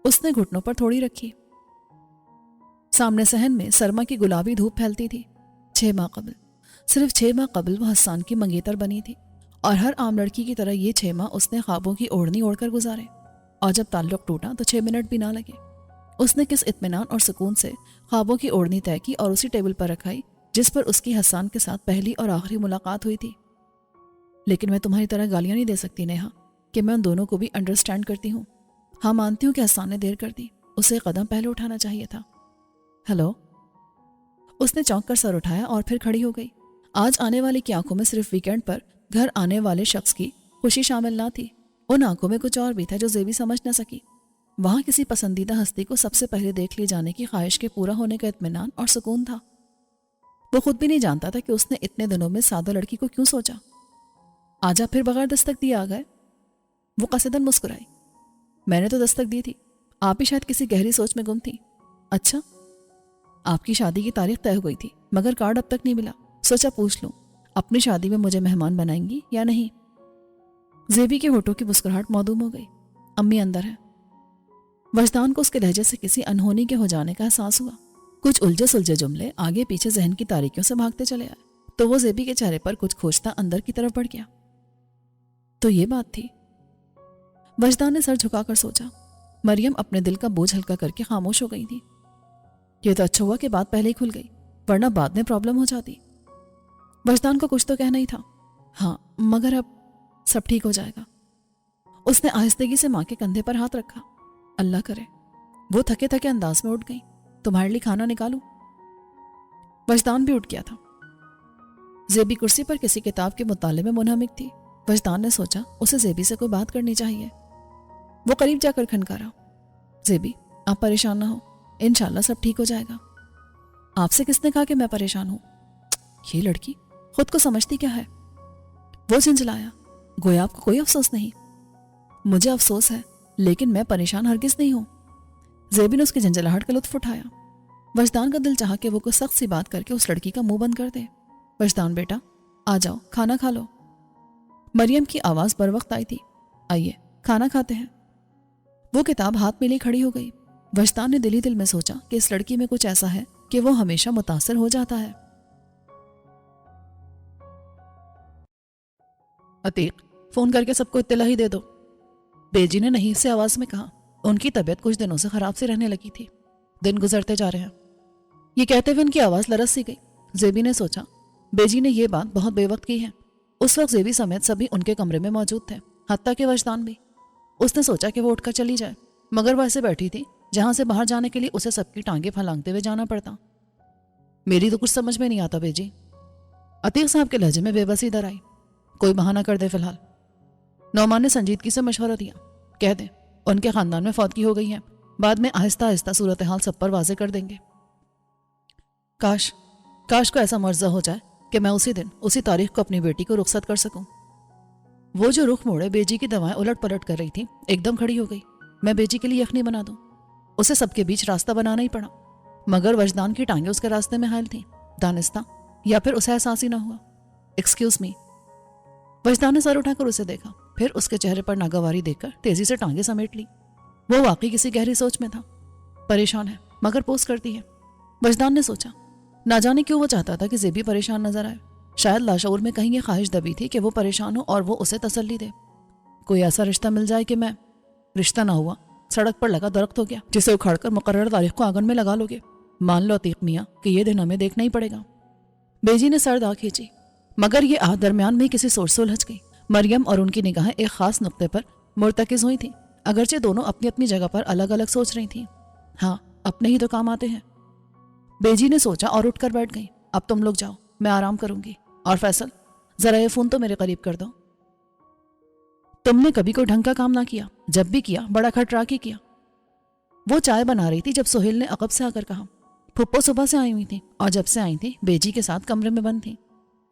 اس نے گھٹنوں پر تھوڑی رکھی۔ سامنے صحن میں سرما کی گلابی دھوپ پھیلتی تھی۔ 6 ماہ قبل، صرف 6 ماہ قبل وہ حسان کی منگیتر بنی تھی، اور ہر عام لڑکی کی طرح یہ 6 ماہ اس نے خوابوں کی اوڑھنی اوڑھ کر گزارے، اور جب تعلق ٹوٹا تو 6 منٹ بھی نہ لگے۔ اس نے کس اطمینان اور سکون سے خوابوں کی اوڑھنی طے کی اور اسی ٹیبل پر رکھائی جس پر اس کی حسان کے ساتھ پہلی اور آخری ملاقات ہوئی تھی۔ لیکن میں تمہاری طرح گالیاں نہیں دے سکتی نیہا کہ میں ان دونوں کو بھی انڈرسٹینڈ کرتی ہوں۔ ہاں مانتی ہوں کہ حسان نے دیر کر دی، اسے قدم پہلے اٹھانا چاہیے تھا۔ ہیلو۔ اس نے چونک کر سر اٹھایا اور پھر کھڑی ہو گئی۔ آج آنے والے کی آنکھوں میں صرف ویکینڈ پر گھر آنے والے شخص کی خوشی شامل نہ تھی، ان آنکھوں میں کچھ اور بھی تھا جو زیبی سمجھ نہ سکی۔ وہاں کسی پسندیدہ ہستی کو سب سے پہلے دیکھ لیے جانے کی خواہش کے پورا ہونے کا اطمینان اور سکون تھا۔ وہ خود بھی نہیں جانتا تھا کہ اس نے اتنے دنوں میں سادہ لڑکی کو کیوں سوچا۔ آجا پھر بغیر دستک دیے آ گئے؟ وہ قصدن مسکرائی۔ میں نے تو دستک دی تھی، آپ ہی شاید کسی گہری سوچ میں گم تھی۔ اچھا، آپ کی شادی کی تاریخ طے ہو گئی تھی مگر کارڈ اب تک نہیں ملا، سوچا پوچھ لوں اپنی شادی میں مجھے مہمان بنائیں گی یا نہیں؟ زیبی کے ہونٹوں کی مسکراہٹ معدوم ہو گئی۔ امی اندر ہے۔ وجدان کو اس کے لہجے سے کسی انہونی کے ہو جانے کا احساس ہوا۔ کچھ الجھے سلجھے جملے آگے پیچھے ذہن کی تاریکیوں سے بھاگتے چلے آئے تو وہ زیبی کے چہرے پر کچھ کھوجتا اندر کی طرف بڑھ گیا۔ تو یہ بات تھی۔ وجدان نے سر جھکا کر سوچا۔ مریم اپنے دل کا بوجھ ہلکا کر کے خاموش ہو گئی تھی۔ یہ تو اچھا ہوا کہ بات پہلے ہی کھل گئی، ورنہ بعد میں پرابلم ہو جاتی۔ وجدان کو کچھ تو کہنا ہی تھا۔ ہاں مگر اب سب ٹھیک ہو جائے گا۔ اس نے آہستگی سے ماں کے کندھے پر ہاتھ رکھا۔ اللہ کرے۔ وہ تھکے تھکے انداز میں اٹھ گئی۔ تمہارے لیے کھانا نکالوں؟ وجدان بھی اٹھ گیا تھا۔ زیبی کرسی پر کسی کتاب کے مطالعے میں منہمک تھی۔ وجدان نے سوچا اسے زیبی سے کوئی بات کرنی چاہیے۔ وہ قریب جا کر کھنکارا۔ زیبی آپ پریشان نہ ہو، انشاءاللہ سب ٹھیک ہو جائے گا۔ آپ سے کس نے کہا کہ میں پریشان ہوں؟ یہ لڑکی خود کو سمجھتی کیا ہے؟ وہ جھنجھلایا، گویا آپ کو کوئی افسوس نہیں؟ مجھے افسوس ہے لیکن میں پریشان ہرگز نہیں ہوں۔ زیبی نے اس کی جھنجھلاہٹ کا لطف اٹھایا۔ وجدان کا دل چاہا کہ وہ کوئی سخت سی بات کر کے اس لڑکی کا منہ بند کر دے۔ وجدان بیٹا آ جاؤ، کھانا کھا لو۔ مریم کی آواز بر وقت آئی تھی۔ آئیے کھانا کھاتے ہیں۔ وہ کتاب ہاتھ میں لے کھڑی ہو گئی۔ وجدان نے دل ہی دل میں سوچا کہ اس لڑکی میں کچھ ایسا ہے کہ وہ ہمیشہ متاثر ہو جاتا ہے۔ عتیق فون کر کے سب کو اطلاع ہی دے دو، بیجی نے نہیں سے آواز میں کہا۔ ان کی طبیعت کچھ دنوں سے خراب سی رہنے لگی تھی، دن گزرتے جا رہے ہیں۔ یہ کہتے ہوئے ان کی آواز لرز سی گئی۔ زیبی نے سوچا بیجی نے یہ بات بہت بے وقت کی ہے۔ اس وقت زیبی سمیت سبھی ان کے کمرے میں موجود تھے، حتیٰ کہ وجدان بھی۔ اس نے سوچا کہ وہ اٹھ کر چلی جائے مگر وہ ایسے بیٹھی تھی جہاں سے باہر جانے کے لیے اسے سب کی ٹانگیں پھلانگتے ہوئے جانا پڑتا۔ میری تو کچھ سمجھ میں نہیں آتا بیجی۔ عتیق صاحب کے لہجے میں بے بسی در آئی۔ کوئی بہانہ کر دے فی الحال۔ نعمان نے سنجیدگی سے مشورہ دیا، کہہ دیں ان کے خاندان میں فوتگی ہو گئی ہے، بعد میں آہستہ آہستہ صورتحال سب پر واضح کر دیں گے۔ کاش کو ایسا مرضہ ہو جائے کہ میں اسی دن اسی تاریخ کو اپنی بیٹی کو رخصت کر سکوں۔ وہ جو رخ موڑے بیجی کی دوائیں الٹ پلٹ کر رہی تھی ایک دم کھڑی ہو گئی۔ میں بیجی کے لیے یخنی بنا دوں۔ اسے سب کے بیچ راستہ بنانا ہی پڑا مگر وجدان کی ٹانگیں اس کے راستے میں حائل تھیں، دانستہ یا پھر اسے احساس ہی نہ ہوا۔ Excuse me. وجدان نے سر اٹھا کر اسے دیکھا، پھر اس کے چہرے پر ناگواری دیکھ کر تیزی سے ٹانگیں سمیٹ لی۔ وہ واقعی کسی گہری سوچ میں تھا. پریشان ہے مگر پوس کرتی ہے. وجدان نے سوچا نہ جانے کیوں وہ چاہتا تھا کہ زیبی پریشان نظر آئے. شاید لاشعور میں کہیں یہ خواہش دبی تھی کہ وہ پریشان ہو اور وہ اسے تسلی دے. کوئی ایسا رشتہ مل جائے کہ میں. رشتہ نہ ہوا, سڑک پر لگا درخت ہو گیا جسے اکھاڑ کر مقررہ تاریخ کو آنگن میں لگا لو گے. مان لو عتیق میاں کہ یہ دن ہمیں دیکھنا ہی پڑے گا. بیجی نے سر داغ کھینچی مگر یہ آہ درمیان میں کسی سوچ سے الجھ گئی. مریم اور ان کی نگاہیں ایک خاص نقطے پر مرتکز ہوئی تھیں, اگرچہ دونوں اپنی اپنی جگہ پر الگ الگ سوچ رہی تھیں. ہاں اپنے ہی تو کام آتے ہیں. بیجی نے سوچا اور اٹھ کر بیٹھ گئی. اب تم لوگ جاؤ, میں آرام کروں گی. اور فیصل ذرا یہ فون تو میرے قریب کر دو. تم نے کبھی کوئی ڈھنگ کا کام نہ کیا, جب بھی کیا بڑا کھٹرا کے کیا. وہ چائے بنا رہی تھی جب سہیل نے عقب سے آ کر کہا پھپھو صبح سے آئی ہوئی تھی اور جب سے آئی تھی بیجی کے ساتھ کمرے میں بند تھی.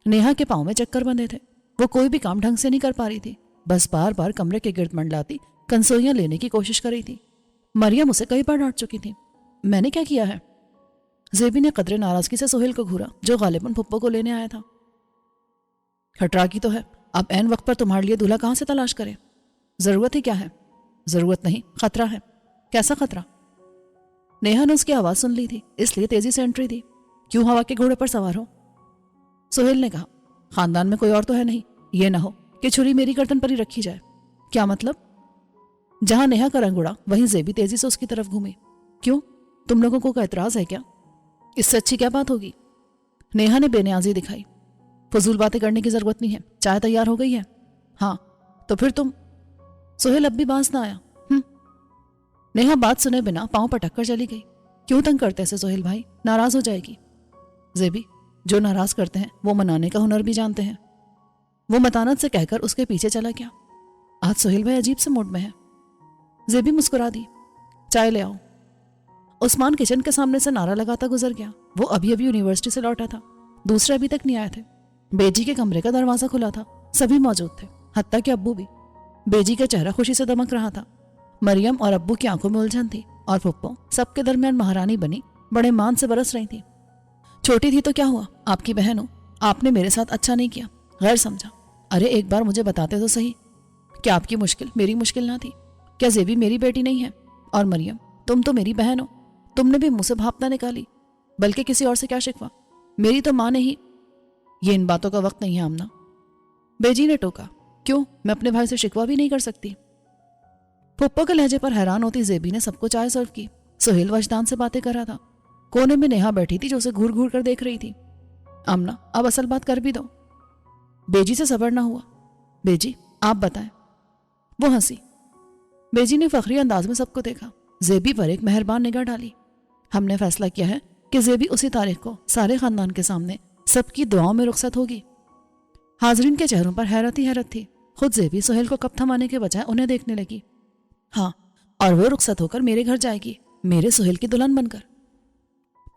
نیہا کے پاؤں میں چکر بندھے تھے. وہ کوئی بھی کام ڈھنگ سے نہیں کر پا رہی تھی, بس بار بار کمرے کے گرد منڈلاتی کنسوئیاں لینے کی کوشش کر رہی تھی. مریم اسے کئی بار ڈانٹ چکی تھی. میں نے کیا کیا ہے؟ زیبی نے قدرے ناراضگی سے سہیل کو گھورا جو غالباً پھپھو کو لینے آیا تھا. کھٹرا کی تو ہے, اب عین وقت پر تمہارے لیے دولہا کہاں سے تلاش کرے؟ ضرورت ہی کیا ہے؟ ضرورت نہیں, خطرہ ہے. کیسا خطرہ؟ نیہا نے اس کی آواز سن لی تھی اس لیے تیزی سے انٹری دی. کیوں ہوا کے گھوڑے پر سوار ہو؟ سہیل نے کہا خاندان میں کوئی اور تو ہے نہیں, یہ نہ ہو کہ چھری میری گردن پر ہی رکھی جائے. کیا مطلب؟ جہاں نیہا کا رنگ اڑا وہیں زیبی تیزی سے اس کی طرف گھومی. کیوں, تم لوگوں کو کوئی اعتراض ہے کیا؟ اس سے اچھی کیا بات ہوگی؟ نیہا نے بے نیازی دکھائی. فضول باتیں کرنے کی ضرورت نہیں ہے, چائے تیار ہو گئی ہے؟ ہاں. تو پھر تم. سہیل اب بھی باز نہ آیا. نیہا بات سنے بنا پاؤں پٹک کر چلی گئی. کیوں تنگ کرتے سے سہیل بھائی, ناراض ہو جائے گی. زیبی جو ناراض کرتے ہیں وہ منانے کا ہنر بھی جانتے ہیں. وہ متانت سے کہہ کر اس کے پیچھے چلا گیا. آج سہیل بھائی عجیب سے موڈ میں ہے. زیبی مسکرا دی. چائے لے آؤ. عثمان کچن کے سامنے سے نعرہ لگاتا گزر گیا. وہ ابھی ابھی یونیورسٹی سے لوٹا تھا, دوسرے ابھی تک نہیں آئے تھے. بیجی کے کمرے کا دروازہ کھلا تھا, سبھی موجود تھے حتیٰ کہ ابو بھی. بیجی کا چہرہ خوشی سے دمک رہا تھا. مریم اور ابو کی آنکھوں میں الجھن تھی اور پھپھو سب کے درمیان مہارانی بنی بڑے مان سے برس رہی تھی. چھوٹی تھی تو کیا ہوا, آپ کی بہن ہو, آپ نے میرے ساتھ اچھا نہیں کیا, غیر سمجھا. ارے ایک بار مجھے بتاتے تو صحیح. کیا آپ کی مشکل میری مشکل نہ تھی؟ کیا زیبی میری بیٹی نہیں ہے؟ اور مریم تم تو میری بہن ہو, تم نے بھی منہ سے بھاپ نہ نکالی. بلکہ کسی اور سے کیا شکوہ, میری تو ماں نے ہی. یہ ان باتوں کا وقت نہیں ہے آمنہ. بیجی نے ٹوکا. کیوں, میں اپنے بھائی سے شکوہ بھی نہیں کر سکتی؟ پھپھو کے لہجے پر حیران ہوتی زیبی نے سب کو چائے سرو کی. سہیل وجدان سے باتیں کر رہا تھا. کونے میں نیہا بیٹھی تھی جو اسے گھور گھور کر دیکھ رہی تھی. آمنہ اب اصل بات کر بھی دو. بیجی سے صبر نہ ہوا. بیجی آپ بتائیں. وہ ہنسی. بیجی نے فخری انداز میں سب کو دیکھا. زیبی پر ایک مہربان نگاہ ڈالی. ہم نے فیصلہ کیا ہے کہ زیبی اسی تاریخ کو سارے خاندان کے سامنے سب کی دعاؤں میں رخصت ہوگی. حاضرین کے چہروں پر حیرت ہی حیرت تھی. خود زیبی سہیل کو کب تھمانے کے بجائے انہیں دیکھنے لگی. ہاں, اور وہ رخصت ہو کر میرے گھر جائے گی, میرے سہیل کی دلہن بن کر.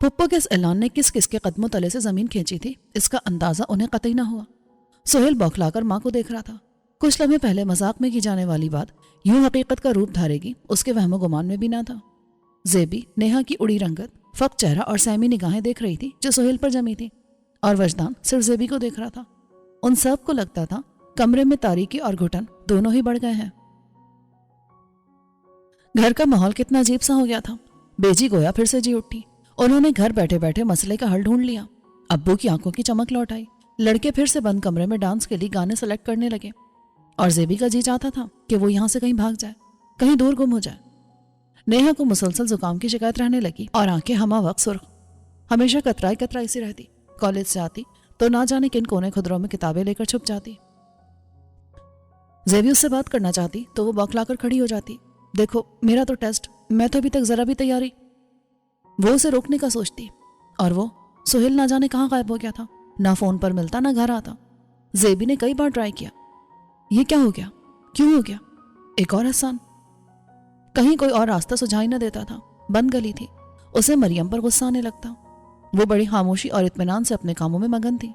پھپھو کے اس اعلان نے کس کس کے قدموں تلے سے زمین کھینچی تھی اس کا اندازہ انہیں قطعی نہ ہوا. سہیل بوکھلا کر ماں کو دیکھ رہا تھا. کچھ لمحے پہلے مذاق میں کی جانے والی بات یوں حقیقت کا روپ دھارے گی اس کے وہم و گمان میں بھی نہ تھا. زیبی نیہا کی اڑی رنگت, فق چہرہ اور سہمی نگاہیں دیکھ رہی تھی جو سہیل پر جمی تھی, اور وجدان صرف زیبی کو دیکھ رہا تھا. ان سب کو لگتا تھا کمرے میں تاریکی اور گھٹن دونوں ہی بڑھ گئے ہیں. گھر کا ماحول کتنا عجیب سا ہو گیا تھا. بیجی گویا پھر سے جی اٹھی. انہوں نے گھر بیٹھے بیٹھے مسئلے کا حل ڈھونڈ لیا. ابو کی آنکھوں کی چمک لوٹ آئی. لڑکے پھر سے بند کمرے میں ڈانس کے لیے گانے سلیکٹ کرنے لگے, اور زیبی کا جی چاہتا تھا کہ وہ یہاں سے کہیں بھاگ جائے, کہیں دور گم ہو جائے. نیہا کو مسلسل زکام کی شکایت رہنے لگی اور آنکھیں ہمہ وقت سرخ, ہمیشہ کترائی کترائی سی رہتی. کالج سے آتی تو نہ جانے کن کونے خدروں میں کتابیں لے کر چھپ جاتی. زیبی اس سے بات کرنا چاہتی تو وہ بوکھلا کر کھڑی ہو جاتی. دیکھو میرا تو ٹیسٹ, میں تو ابھی تک ذرا بھی تیاری. وہ اسے روکنے کا سوچتی, اور وہ سہیل نہ جانے کہاں غائب ہو گیا تھا, نہ فون پر ملتا نہ گھر آتا. زیبی نے کئی بار ٹرائی کیا. یہ کیا ہو گیا, کیوں ہو گیا؟ ایک اور احسان. کہیں کوئی اور راستہ سجھائی نہ دیتا تھا. بند گلی تھی. اسے مریم پر غصہ آنے لگتا. وہ بڑی خاموشی اور اطمینان سے اپنے کاموں میں مگن تھی.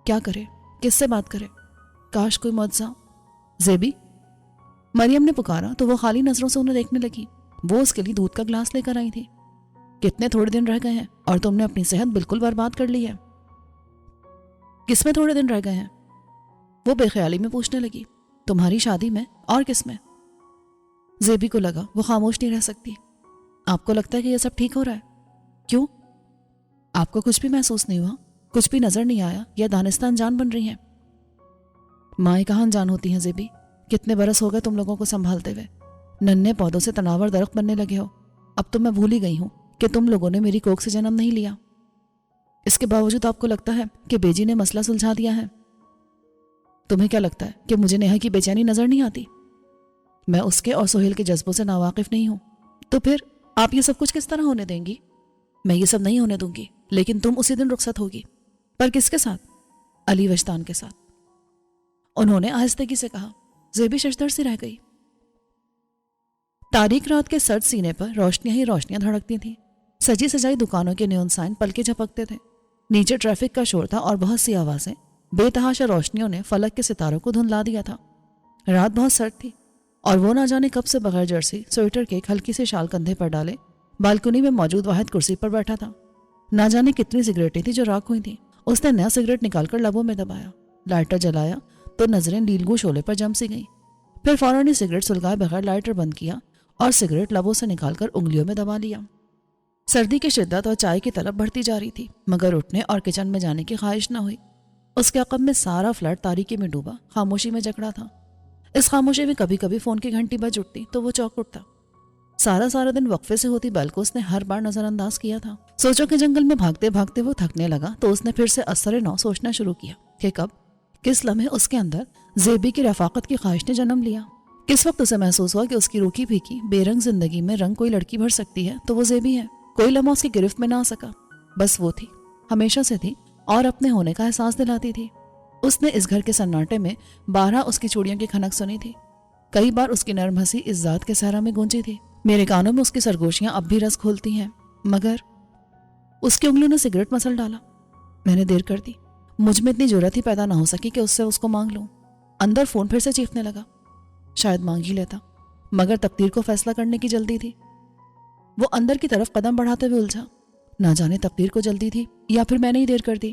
کیا کرے, کس سے بات کرے, کاش کوئی معجزہ. زیبی, مریم نے پکارا تو وہ خالی نظروں سے انہیں دیکھنے لگی. وہ اس کے لیے دودھ کا گلاس لے کر آئی تھی. کتنے تھوڑے دن رہ گئے ہیں اور تم نے اپنی صحت بالکل برباد کر لی ہے. کس میں تھوڑے دن رہ گئے ہیں؟ وہ بے خیالی میں پوچھنے لگی. تمہاری شادی میں اور کس میں؟ زیبی کو لگا وہ خاموش نہیں رہ سکتی. آپ کو لگتا ہے کہ یہ سب ٹھیک ہو رہا ہے؟ کیوں؟ آپ کو کچھ بھی محسوس نہیں ہوا؟ کچھ بھی نظر نہیں آیا یا دانستان جان بن رہی ہیں؟ مائیں کہاں جان ہوتی ہیں زیبی؟ کتنے برس ہو گئے تم لوگوں کو سنبھالتے ہوئے. ننھے پودوں سے تناور درخت بننے لگے ہو. اب تو میں بھول ہی گئی ہوں کہ تم لوگوں نے میری کوکھ سے جنم نہیں لیا. اس کے باوجود آپ کو لگتا ہے کہ بیجی نے مسئلہ سلجھا دیا ہے. تمہیں کیا لگتا ہے کہ مجھے نیہا کی بے چینی نظر نہیں آتی؟ میں اس کے اور سہیل کے جذبوں سے ناواقف نہیں ہوں. تو پھر آپ یہ سب کچھ کس طرح ہونے دیں گی؟ میں یہ سب نہیں ہونے دوں گی، لیکن تم اسی دن رخصت ہوگی. پر کس کے ساتھ؟ علی وجدان کے ساتھ. انہوں نے آہستگی سے کہا. زیبی ششدر سی رہ گئی. تاریک رات کے سرد سینے پر روشنیاں ہی روشنیاں دھڑکتی تھیں. سجی سجائی دکانوں کے نیون سائن پل کے جھپکتے تھے. نیچے ٹریفک کا شور تھا اور بہت سی آوازیں. بے تحاشا روشنیوں نے فلک کے ستاروں کو دھندلا دیا تھا. رات بہت سرد تھی اور وہ نہ جانے کب سے بغیر جرسی سویٹر کے ایک ہلکی سے شال کندھے پر ڈالے بالکنی میں موجود واحد کرسی پر بیٹھا تھا. نہ جانے کتنی سگریٹیں تھیں جو راکھ ہوئی تھیں. اس نے نیا سگریٹ نکال کر لبوں میں دبایا. لائٹر جلایا تو نظریں نیلگو شعلے پر جم سی گئیں. پھر فوراً ہی سگریٹ سلگائے بغیر لائٹر بند کیا اور سگریٹ لبوں سے نکال کر انگلیوں میں دبا لیا. سردی کی شدت اور چائے کی طلب بڑھتی جا رہی تھی مگر اٹھنے اور کچن میں جانے کی خواہش نہ ہوئی. اس کے عقب میں سارا فلیٹ تاریکی میں ڈوبا خاموشی میں جکڑا تھا. اس خاموشی میں کبھی کبھی فون کی گھنٹی بج اٹھتی تو وہ چونک اٹھتا. سارا دن وقفے سے ہوتی بیل کو اس نے ہر بار نظر انداز کیا تھا. سوچوں کے جنگل میں بھاگتے بھاگتے وہ تھکنے لگا تو اس نے پھر سے اثر نو سوچنا شروع کیا کہ کب کس لمحے اس کے اندر زیبی کی رفاقت کی خواہش نے جنم لیا. کس وقت اسے محسوس ہوا کہ اس کی روکھی پھیکی بے رنگ زندگی میں رنگ کوئی لڑکی بھر سکتی ہے تو وہ زیبی ہے. کوئی لمحہ اس کی گرفت میں نہ آ سکا. بس وہ تھی، ہمیشہ سے تھی اور اپنے ہونے کا احساس دلاتی تھی. اس نے اس گھر کے سناٹے میں بارہا اس کی چوڑیوں کی کھنک سنی تھی. کئی بار اس کی نرم ہنسی اس ذات کے صحرا میں گونجی تھی. میرے کانوں میں اس کی سرگوشیاں اب بھی رس کھولتی ہیں. مگر اس کی انگلیوں نے سگریٹ مسل ڈالا. میں نے دیر کر دی. مجھ میں اتنی جرات ہی پیدا نہ ہو سکی کہ اس کو مانگ لوں. اندر فون پھر سے چیخنے لگا. شاید مانگ ہی لیتا مگر تقدیر کو فیصلہ کرنے کی جلدی تھی. وہ اندر کی طرف قدم بڑھاتے ہوئے الجھا. نہ جانے تقدیر کو جلدی تھی یا پھر میں نے ہی دیر کر دی.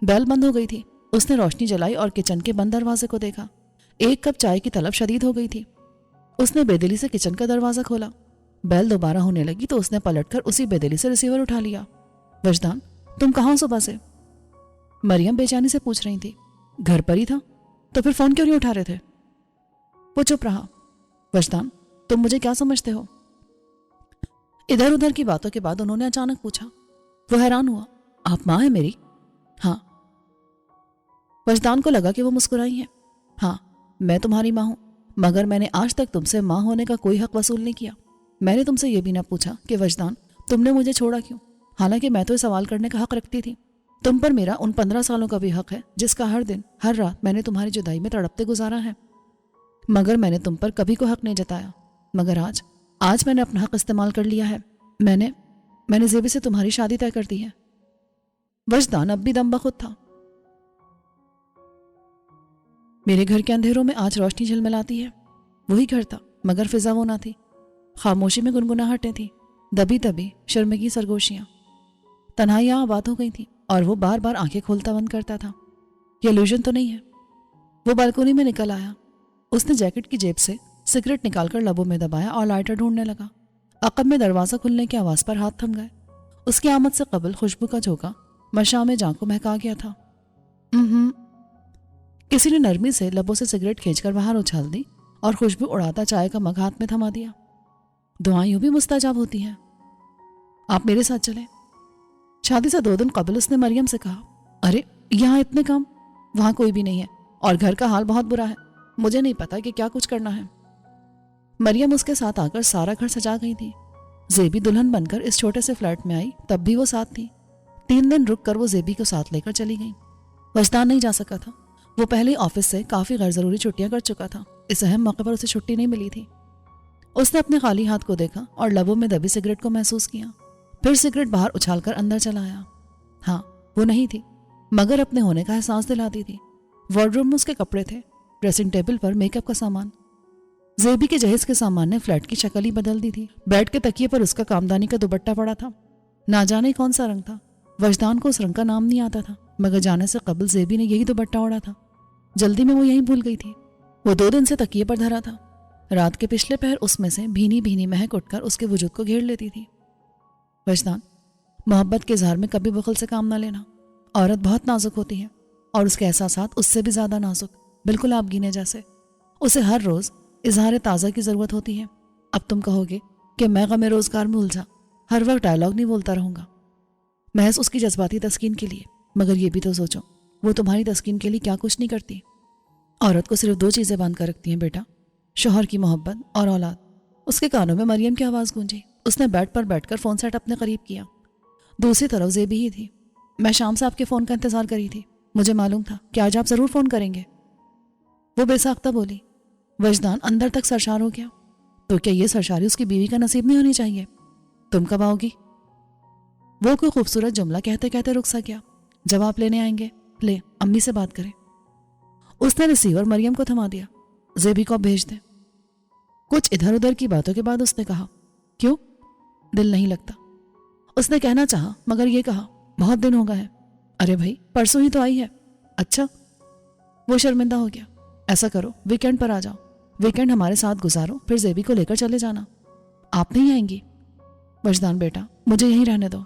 بیل بند ہو گئی تھی. اس نے روشنی جلائی اور کچن کے بند دروازے کو دیکھا. ایک کپ چائے کی طلب شدید ہو گئی تھی. اس نے بے دلی سے کچن کا دروازہ کھولا. بیل دوبارہ ہونے لگی تو اس نے پلٹ کر اسی بے دلی سے ریسیور اٹھا لیا. وجدان، تم کہاں صبح سے؟ مریم بے چینی سے پوچھ رہی تھی. گھر پر ہی تھا. تو پھر فون کیوں نہیں اٹھا رہے تھے؟ وہ چپ رہا. وجدان، تم مجھے کیا سمجھتے ہو؟ ادھر ادھر کی باتوں کے بعد انہوں نے اچانک پوچھا. وہ حیران ہوا. آپ ماں ہیں میری؟ ہاں. وجدان کو لگا کہ وہ مسکرائی ہیں. ہاں، میں تمہاری ماں ہوں مگر میں نے آج تک تم سے ماں ہونے کا کوئی حق وصول نہیں کیا. میں نے تم سے یہ بھی نہ پوچھا کہ وجدان تم نے مجھے چھوڑا کیوں، حالانکہ میں تو یہ سوال کرنے کا حق رکھتی تھی. تم پر میرا ان 15 سالوں کا بھی حق ہے جس کا ہر دن ہر رات میں نے تمہاری جدائی میں تڑپتے گزارا ہے. مگر میں نے تم پر کبھی کو حق نہیں جتایا. مگر آج میں نے اپنا حق استعمال کر لیا ہے. میں نے زیبی سے تمہاری شادی طے کر دی ہے. وجدان اب بھی دم بخود تھا. میرے گھر کے اندھیروں میں آج روشنی جھلملاتی ہے. وہی گھر تھا مگر فضا وہ نہ تھی. خاموشی میں گنگناہٹیں تھیں، دبی دبی شرمگی سرگوشیاں. تنہائیاں آباد ہو گئی تھیں اور وہ بار بار آنکھیں کھولتا بند کرتا تھا. یہ الوژن تو نہیں ہے؟ وہ بالکونی میں نکل آیا. اس نے جیکٹ کی جیب سے سگریٹ نکال کر لبوں میں دبایا اور لائٹر ڈھونڈنے لگا. عقب میں دروازہ کھلنے کی آواز پر ہاتھ تھم گئے. اس کی آمد سے قبل خوشبو کا جھونکا مشام میں جان کو مہکا گیا تھا. کسی نے نرمی سے لبوں سے سگریٹ کھینچ کر باہر اچھال دی اور خوشبو اڑاتا چائے کا مگ ہاتھ میں تھما دیا. دعائیں یوں بھی مستجاب ہوتی ہیں. آپ میرے ساتھ چلیں. شادی سے 2 دن قبل اس نے مریم سے کہا. ارے یہاں اتنے کام؟ وہاں کوئی بھی نہیں ہے اور گھر کا حال بہت برا ہے. مجھے نہیں پتا کہ کیا کچھ کرنا ہے. مریم اس کے ساتھ آ کر سارا گھر سجا گئی تھی. زیبی دلہن بن کر اس چھوٹے سے فلیٹ میں آئی تب بھی وہ ساتھ تھی. 3 دن رک کر وہ زیبی کو ساتھ لے کر چلی گئی. وجدان نہیں جا سکا تھا. وہ پہلے آفس سے کافی غیر ضروری چھٹیاں کر چکا تھا. اس اہم موقع پر اسے چھٹی نہیں ملی تھی. اس نے اپنے خالی ہاتھ کو دیکھا اور لبوں میں دبی سگریٹ کو محسوس کیا. پھر سگریٹ باہر اچھال کر اندر چلا آیا. ہاں، وہ نہیں تھی مگر اپنے ہونے کا احساس دلاتی تھی. وارڈروب میں اس کے کپڑے تھے، ڈریسنگ ٹیبل پر میک اپ کا سامان. زیبی کے جہیز کے سامان نے فلیٹ کی شکل ہی بدل دی تھی. بیڈ کے تکیے پر اس کا کامدانی کا دوپٹہ پڑا تھا. نہ جانے کون سا رنگ تھا. وجدان کو اس رنگ کا نام نہیں آتا تھا مگر جانے سے قبل زیبی نے یہی دوپٹہ اوڑھا تھا. جلدی میں وہ یہیں بھول گئی تھی. وہ 2 دن سے تکیے پر دھرا تھا. رات کے پچھلے پہر اس میں سے بھینی بھینی مہک اٹھ کر اس کے وجود کو گھیر لیتی تھی۔ وجدان، محبت کے اظہار میں کبھی بخل سے کام نہ لینا۔ عورت بہت نازک ہوتی ہے اور اس کے احساسات اس سے بھی زیادہ نازک، بالکل آپ گینے جیسے۔ اسے ہر روز اظہار تازہ کی ضرورت ہوتی ہے۔ اب تم کہو گے کہ میں غم روزگار میں الجھا، ہر وقت ڈائلاگ نہیں بولتا رہوں گا محض اس کی جذباتی تسکین کے لیے، مگر یہ بھی تو سوچو وہ تمہاری تسکین کے لیے کیا کچھ نہیں کرتی۔ عورت کو صرف 2 چیزیں باندھ کر رکھتی ہیں بیٹا، شوہر کی محبت اور اولاد۔ اس کے کانوں میں مریم کی آواز گونجی۔ اس نے بیڈ پر بیٹھ کر فون سیٹ اپنے قریب کیا۔ دوسری طرف زیبی ہی تھی۔ میں شام سے آپ کے فون کا انتظار کری تھی، مجھے معلوم تھا کہ آج آپ ضرور فون کریں گے، وہ بے ساختہ بولی۔ وجدان اندر تک سرشار ہو گیا۔ تو کیا یہ سرشاری اس کی بیوی کا نصیب نہیں ہونی چاہیے؟ تم کب آؤ گی؟ وہ کوئی خوبصورت جملہ کہتے کہتے رک سا گیا۔ جب آپ لینے آئیں گے، لے امی سے بات کریں۔ اس نے ریسیور مریم کو تھما دیا۔ زیبی کو اب بھیج دیں۔ کچھ ادھر ادھر کی باتوں کے بعد اس نے کہا، کیوں؟ دل نہیں لگتا؟ اس نے کہنا چاہا مگر یہ کہا، بہت دن ہو گئے ہیں۔ ارے بھائی پرسوں ہی تو آئی ہے۔ اچھا؟ وہ شرمندہ ہو گیا۔ ایسا کرو ویکینڈ پر آ جاؤ، ویکینڈ ہمارے ساتھ گزارو، پھر زیبی کو لے کر چلے جانا۔ آپ نہیں آئیں گی؟ وجدان بیٹا مجھے یہیں رہنے دو۔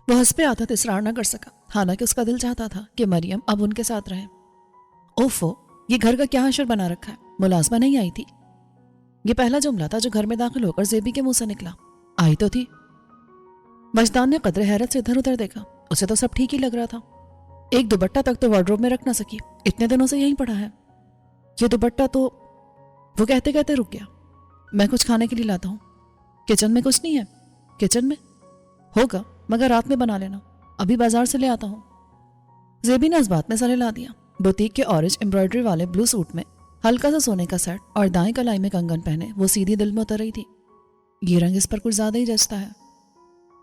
وہ ہنس پہ آتا اصرار نہ کر سکا، حالانکہ اس کا دل چاہتا تھا کہ مریم اب ان کے ساتھ رہے۔ اوفو، یہ گھر کا کیا حشر بنا رکھا ہے، ملازمہ نہیں آئی تھی؟ یہ پہلا جملہ تھا جو گھر میں داخل ہو کر زیبی کے منہ سے نکلا۔ آئی تو تھی۔ وجدان نے قدر حیرت سے ادھر ادھر دیکھا، اسے تو سب ٹھیک ہی لگ رہا تھا۔ ایک دوپٹہ تک تو وارڈروب میں رکھ نہ سکی، اتنے دنوں سے یہیں پڑا ہے۔ یہ دوپٹہ تو… وہ کہتے کہتے رک گیا۔ میں کچھ کھانے کے لیے لاتا ہوں۔ کچن میں کچھ نہیں ہے؟ کچن میں ہوگا مگر رات میں بنا لینا، ابھی بازار سے لے آتا ہوں۔ زیبی نے اس بات میں سر ہلا دیا۔ بوتیک کے اورنج امبرائڈری والے بلو سوٹ میں ہلکا سا سونے کا سیٹ اور دائیں کلائی میں کنگن پہنے وہ سیدھی دل میں اتر رہی تھی۔ یہ رنگ اس پر کچھ زیادہ ہی جچتا ہے۔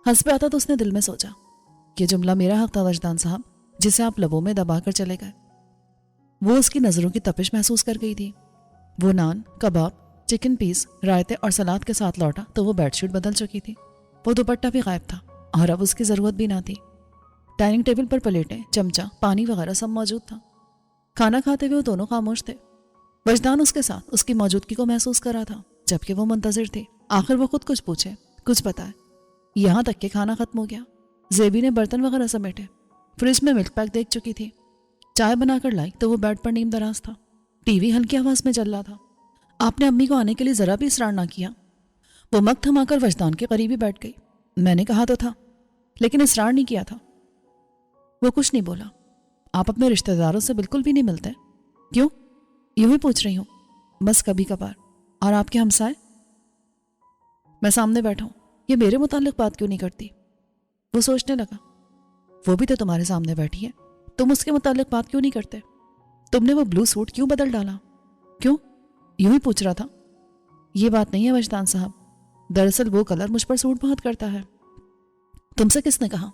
ہنس پہ آتا تو اس نے دل میں سوچا، یہ جملہ میرا حق تھا وجدان صاحب، جسے آپ لبوں میں دبا کر چلے گئے۔ وہ اس کی نظروں کی تپش محسوس کر گئی تھی۔ وہ نان، کباب، چکن پیس، رائتے اور سلاد کے ساتھ لوٹا تو وہ بیڈ شیٹ بدل چکی تھی۔ وہ دوپٹہ بھی غائب تھا اور اب اس کی ضرورت بھی نہ تھی۔ ڈائننگ ٹیبل پر پلیٹیں، چمچہ، پانی وغیرہ سب موجود تھا۔ کھانا کھاتے ہوئے وہ دونوں خاموش تھے۔ وجدان اس کے ساتھ اس کی موجودگی کو محسوس کر رہا تھا، جبکہ وہ منتظر تھی آخر وہ خود کچھ پوچھے، کچھ بتائے۔ یہاں تک کہ کھانا ختم ہو گیا۔ زیبی نے برتن وغیرہ سمیٹے، فریج میں ملک پیک دیکھ چکی تھی، چائے بنا کر لائی تو وہ بیڈ پر نیم دراز تھا۔ ٹی وی ہلکی آواز میں چل رہا تھا۔ آپ نے امی کو آنے کے لیے ذرا بھی اصرار نہ کیا۔ وہ مگ تھما کر وجدان کے قریب ہی بیٹھ گئی۔ میں نے کہا تو تھا لیکن اصرار نہیں کیا تھا۔ وہ کچھ نہیں بولا۔ آپ اپنے رشتہ داروں سے بالکل بھی نہیں ملتے؟ کیوں؟ یوں ہی پوچھ رہی ہوں، بس کبھی کبھار۔ اور آپ کے ہمسائے؟ میں سامنے بیٹھا ہوں، یہ میرے متعلق بات کیوں نہیں کرتی؟ وہ سوچنے لگا، وہ بھی تو تمہارے سامنے بیٹھی ہے، تم اس کے متعلق بات کیوں نہیں کرتے؟ تم نے وہ بلو سوٹ کیوں بدل ڈالا؟ کیوں؟ یوں ہی پوچھ رہا تھا۔ یہ بات نہیں ہے وجدان صاحب، دراصل وہ کلر مجھ پر سوٹ بہت کرتا ہے۔ تم سے کس نے کہا؟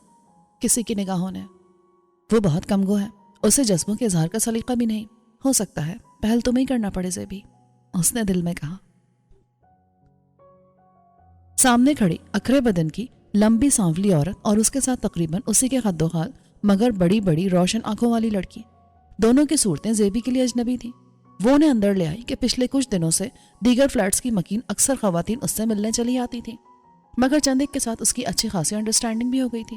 کسی کی نگاہوں نے۔ وہ بہت کم گو ہے، اسے جذبوں کے اظہار کا سلیقہ بھی نہیں، ہو سکتا ہے پہل تمہیں ہی کرنا پڑے زیبی، اس نے دل میں کہا۔ سامنے کھڑی اکھرے بدن کی لمبی سانولی عورت اور اس کے ساتھ تقریباً اسی کے خد و خال مگر بڑی بڑی روشن آنکھوں والی لڑکی، دونوں کی صورتیں زیبی کے لیے اجنبی تھیں۔ وہ انہیں اندر لے آئی کہ پچھلے کچھ دنوں سے دیگر فلیٹس کی مکین اکثر خواتین اس سے ملنے چلی آتی تھیں، مگر چند ایک کے ساتھ اس کی اچھی خاصی انڈرسٹینڈنگ بھی ہو گئی تھی۔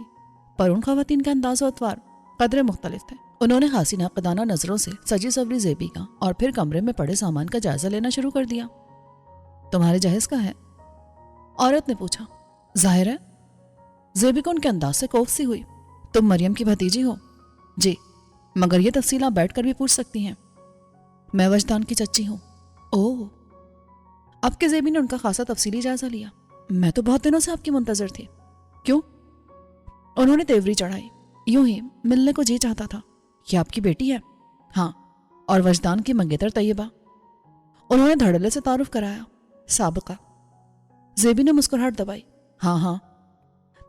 پر ان خواتین کا انداز و اطوار قدرے مختلف تھے۔ انہوں نے خاصی ناقدانہ نظروں سے سجی سوری زیبی کا اور پھر کمرے میں پڑے سامان کا جائزہ لینا شروع کر دیا۔ تمہارے جہیز کا ہے؟ عورت نے پوچھا۔ ظاہر ہے۔ زیبی کو ان کے انداز سے کوف سی ہوئی۔ تم مریم کی بھتیجی ہو؟ جی، مگر یہ تفصیل آپ بیٹھ کر بھی پوچھ سکتی ہیں۔ میں وجدان کی چچی ہوں۔ اوہ! اب کے زیبی نے ان کا خاصا تفصیلی جائزہ لیا۔ میں تو بہت دنوں سے آپ کی منتظر تھی۔ کیوں؟ انہوں نے تیوری چڑھائی۔ یوں ہی ملنے کو جی چاہتا تھا۔ یہ آپ کی بیٹی ہے؟ ہاں، اور وجدان کی منگیتر طیبہ۔ انہوں نے دھڑلے سے تعارف کرایا۔ سابقہ؟ زیبی نے مسکراہٹ دبائی۔ ہاں ہاں۔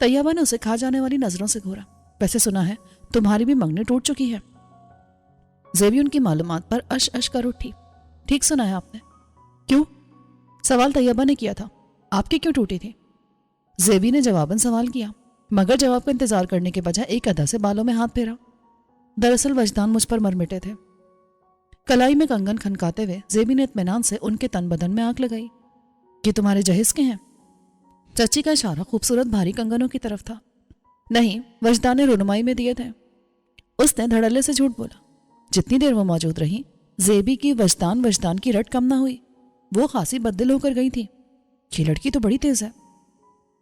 طیبہ نے اسے کھا جانے والی نظروں سے گھورا۔ ویسے سنا ہے تمہاری بھی منگنی ٹوٹ چکی ہے۔ زیبی ان کی معلومات پر اش اش کر اٹھی۔ ٹھیک سنا ہے آپ نے۔ کیوں؟ سوال طیبہ نے کیا تھا۔ آپ کی کیوں ٹوٹی تھی؟ زیبی نے جواباً سوال کیا، مگر جواب کا انتظار کرنے کے بجائے ایک ادا سے بالوں میں ہاتھ پھیرا۔ دراصل وجدان مجھ پر مر مٹے تھے۔ کلائی میں کنگن کھنکاتے ہوئے زیبی نے اطمینان سے ان کے تن بدن میں آنکھ لگائی. یہ تمہارے جہیز کے ہیں؟ چچی کا اشارہ خوبصورت بھاری کنگنوں کی طرف تھا. نہیں، وجدان نے رونمائی میں دیے تھے. اس نے دھڑلے سے جھوٹ بولا. جتنی دیر وہ موجود رہی زیبی کی وجدان کی رٹ کم نہ ہوئی. وہ خاصی بددل ہو کر گئی تھی. یہ لڑکی تو بڑی تیز ہے.